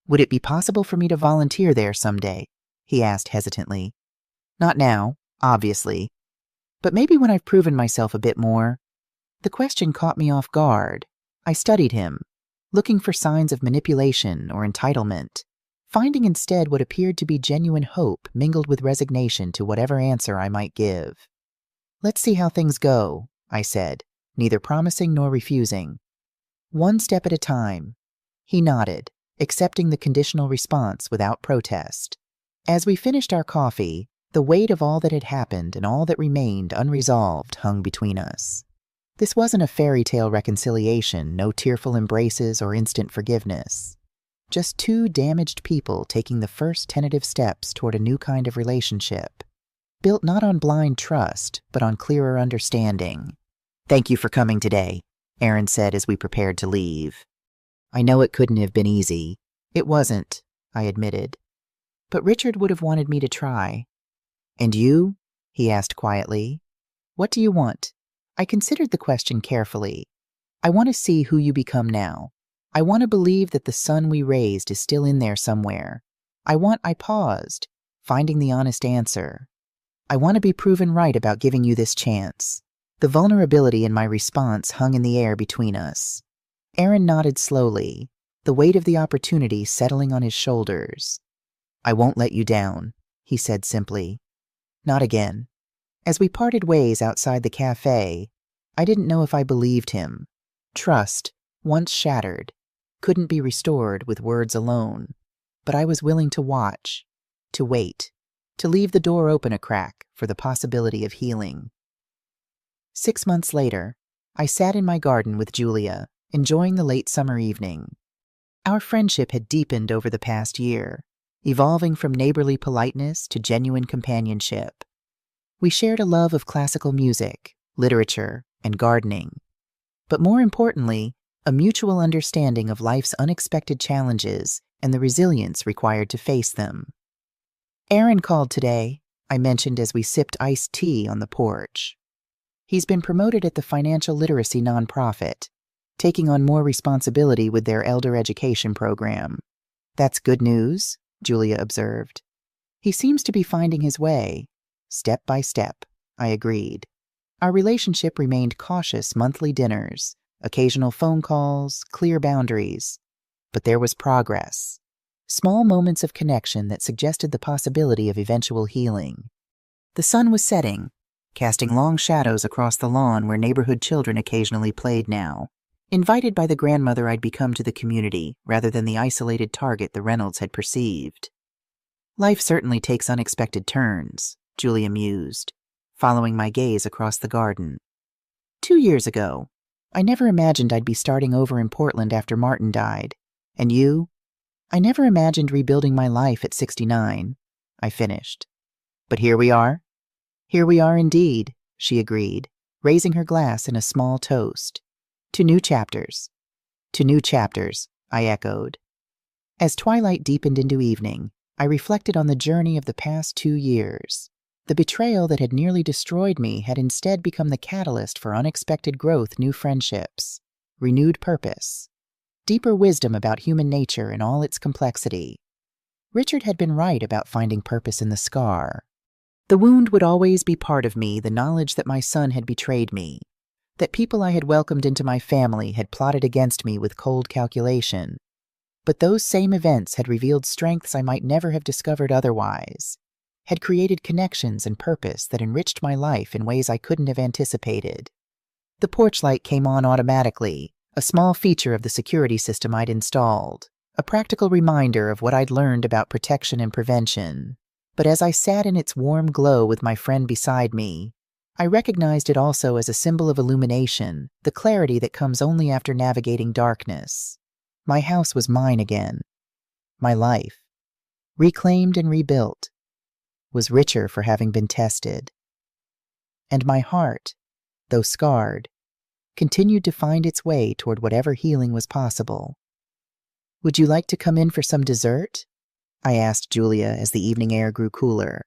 Would it be possible for me to volunteer there someday?" he asked hesitantly. "Not now, obviously. But maybe when I've proven myself a bit more." The question caught me off guard. I studied him, looking for signs of manipulation or entitlement, finding instead what appeared to be genuine hope mingled with resignation to whatever answer I might give. "Let's see how things go," I said, neither promising nor refusing. "One step at a time." He nodded, accepting the conditional response without protest. As we finished our coffee, the weight of all that had happened and all that remained unresolved hung between us. This wasn't a fairy tale reconciliation, no tearful embraces or instant forgiveness. Just two damaged people taking the first tentative steps toward a new kind of relationship, built not on blind trust, but on clearer understanding. "Thank you for coming today," Aaron said as we prepared to leave. "I know it couldn't have been easy." "It wasn't," I admitted. "But Richard would have wanted me to try." "And you?" he asked quietly. "What do you want?" I considered the question carefully. "I want to see who you become now. I want to believe that the son we raised is still in there somewhere. I paused, finding the honest answer. "I want to be proven right about giving you this chance." The vulnerability in my response hung in the air between us. Aaron nodded slowly, the weight of the opportunity settling on his shoulders. "I won't let you down," he said simply. "Not again." As we parted ways outside the cafe, I didn't know if I believed him. Trust, once shattered, couldn't be restored with words alone. But I was willing to watch, to wait, to leave the door open a crack for the possibility of healing. 6 months later, I sat in my garden with Julia, enjoying the late summer evening. Our friendship had deepened over the past year, evolving from neighborly politeness to genuine companionship. We shared a love of classical music, literature, and gardening. But more importantly, a mutual understanding of life's unexpected challenges and the resilience required to face them. "Aaron called today," I mentioned as we sipped iced tea on the porch. "He's been promoted at the financial literacy nonprofit, taking on more responsibility with their elder education program." "That's good news," Julia observed. "He seems to be finding his way." "Step by step," I agreed. Our relationship remained cautious monthly dinners, Occasional phone calls, clear boundaries. But there was progress. Small moments of connection that suggested the possibility of eventual healing. The sun was setting, casting long shadows across the lawn where neighborhood children occasionally played now, invited by the grandmother I'd become to the community rather than the isolated target the Reynolds had perceived. Life certainly takes unexpected turns, Julia mused, following my gaze across the garden. 2 years ago, I never imagined I'd be starting over in Portland after Martin died. And you? I never imagined rebuilding my life at 69, I finished. But here we are. Here we are indeed, she agreed, raising her glass in a small toast. To new chapters. To new chapters, I echoed. As twilight deepened into evening, I reflected on the journey of the past 2 years. The betrayal that had nearly destroyed me had instead become the catalyst for unexpected growth, new friendships, renewed purpose, deeper wisdom about human nature in all its complexity. Richard had been right about finding purpose in the scar. The wound would always be part of me, the knowledge that my son had betrayed me, that people I had welcomed into my family had plotted against me with cold calculation. But those same events had revealed strengths I might never have discovered otherwise, had created connections and purpose that enriched my life in ways I couldn't have anticipated. The porch light came on automatically, a small feature of the security system I'd installed, a practical reminder of what I'd learned about protection and prevention. But as I sat in its warm glow with my friend beside me, I recognized it also as a symbol of illumination, the clarity that comes only after navigating darkness. My house was mine again. My life, reclaimed and rebuilt, was richer for having been tested. And my heart, though scarred, continued to find its way toward whatever healing was possible. "Would you like to come in for some dessert?" I asked Julia as the evening air grew cooler.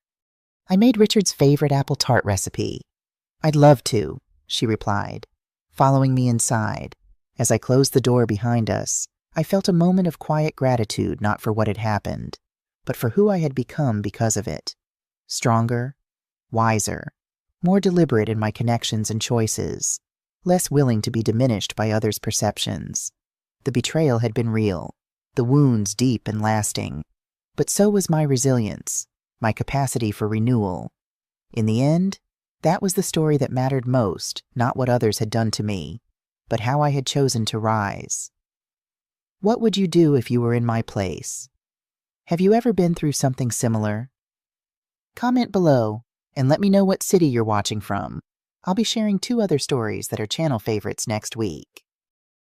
"I made Richard's favorite apple tart recipe." "I'd love to," she replied, following me inside. As I closed the door behind us, I felt a moment of quiet gratitude, not for what had happened, but for who I had become because of it. Stronger, wiser, more deliberate in my connections and choices, less willing to be diminished by others' perceptions. The betrayal had been real, the wounds deep and lasting, but so was my resilience, my capacity for renewal. In the end, that was the story that mattered most, not what others had done to me, but how I had chosen to rise. What would you do if you were in my place? Have you ever been through something similar? Comment below and let me know what city you're watching from. I'll be sharing 2 other stories that are channel favorites next week.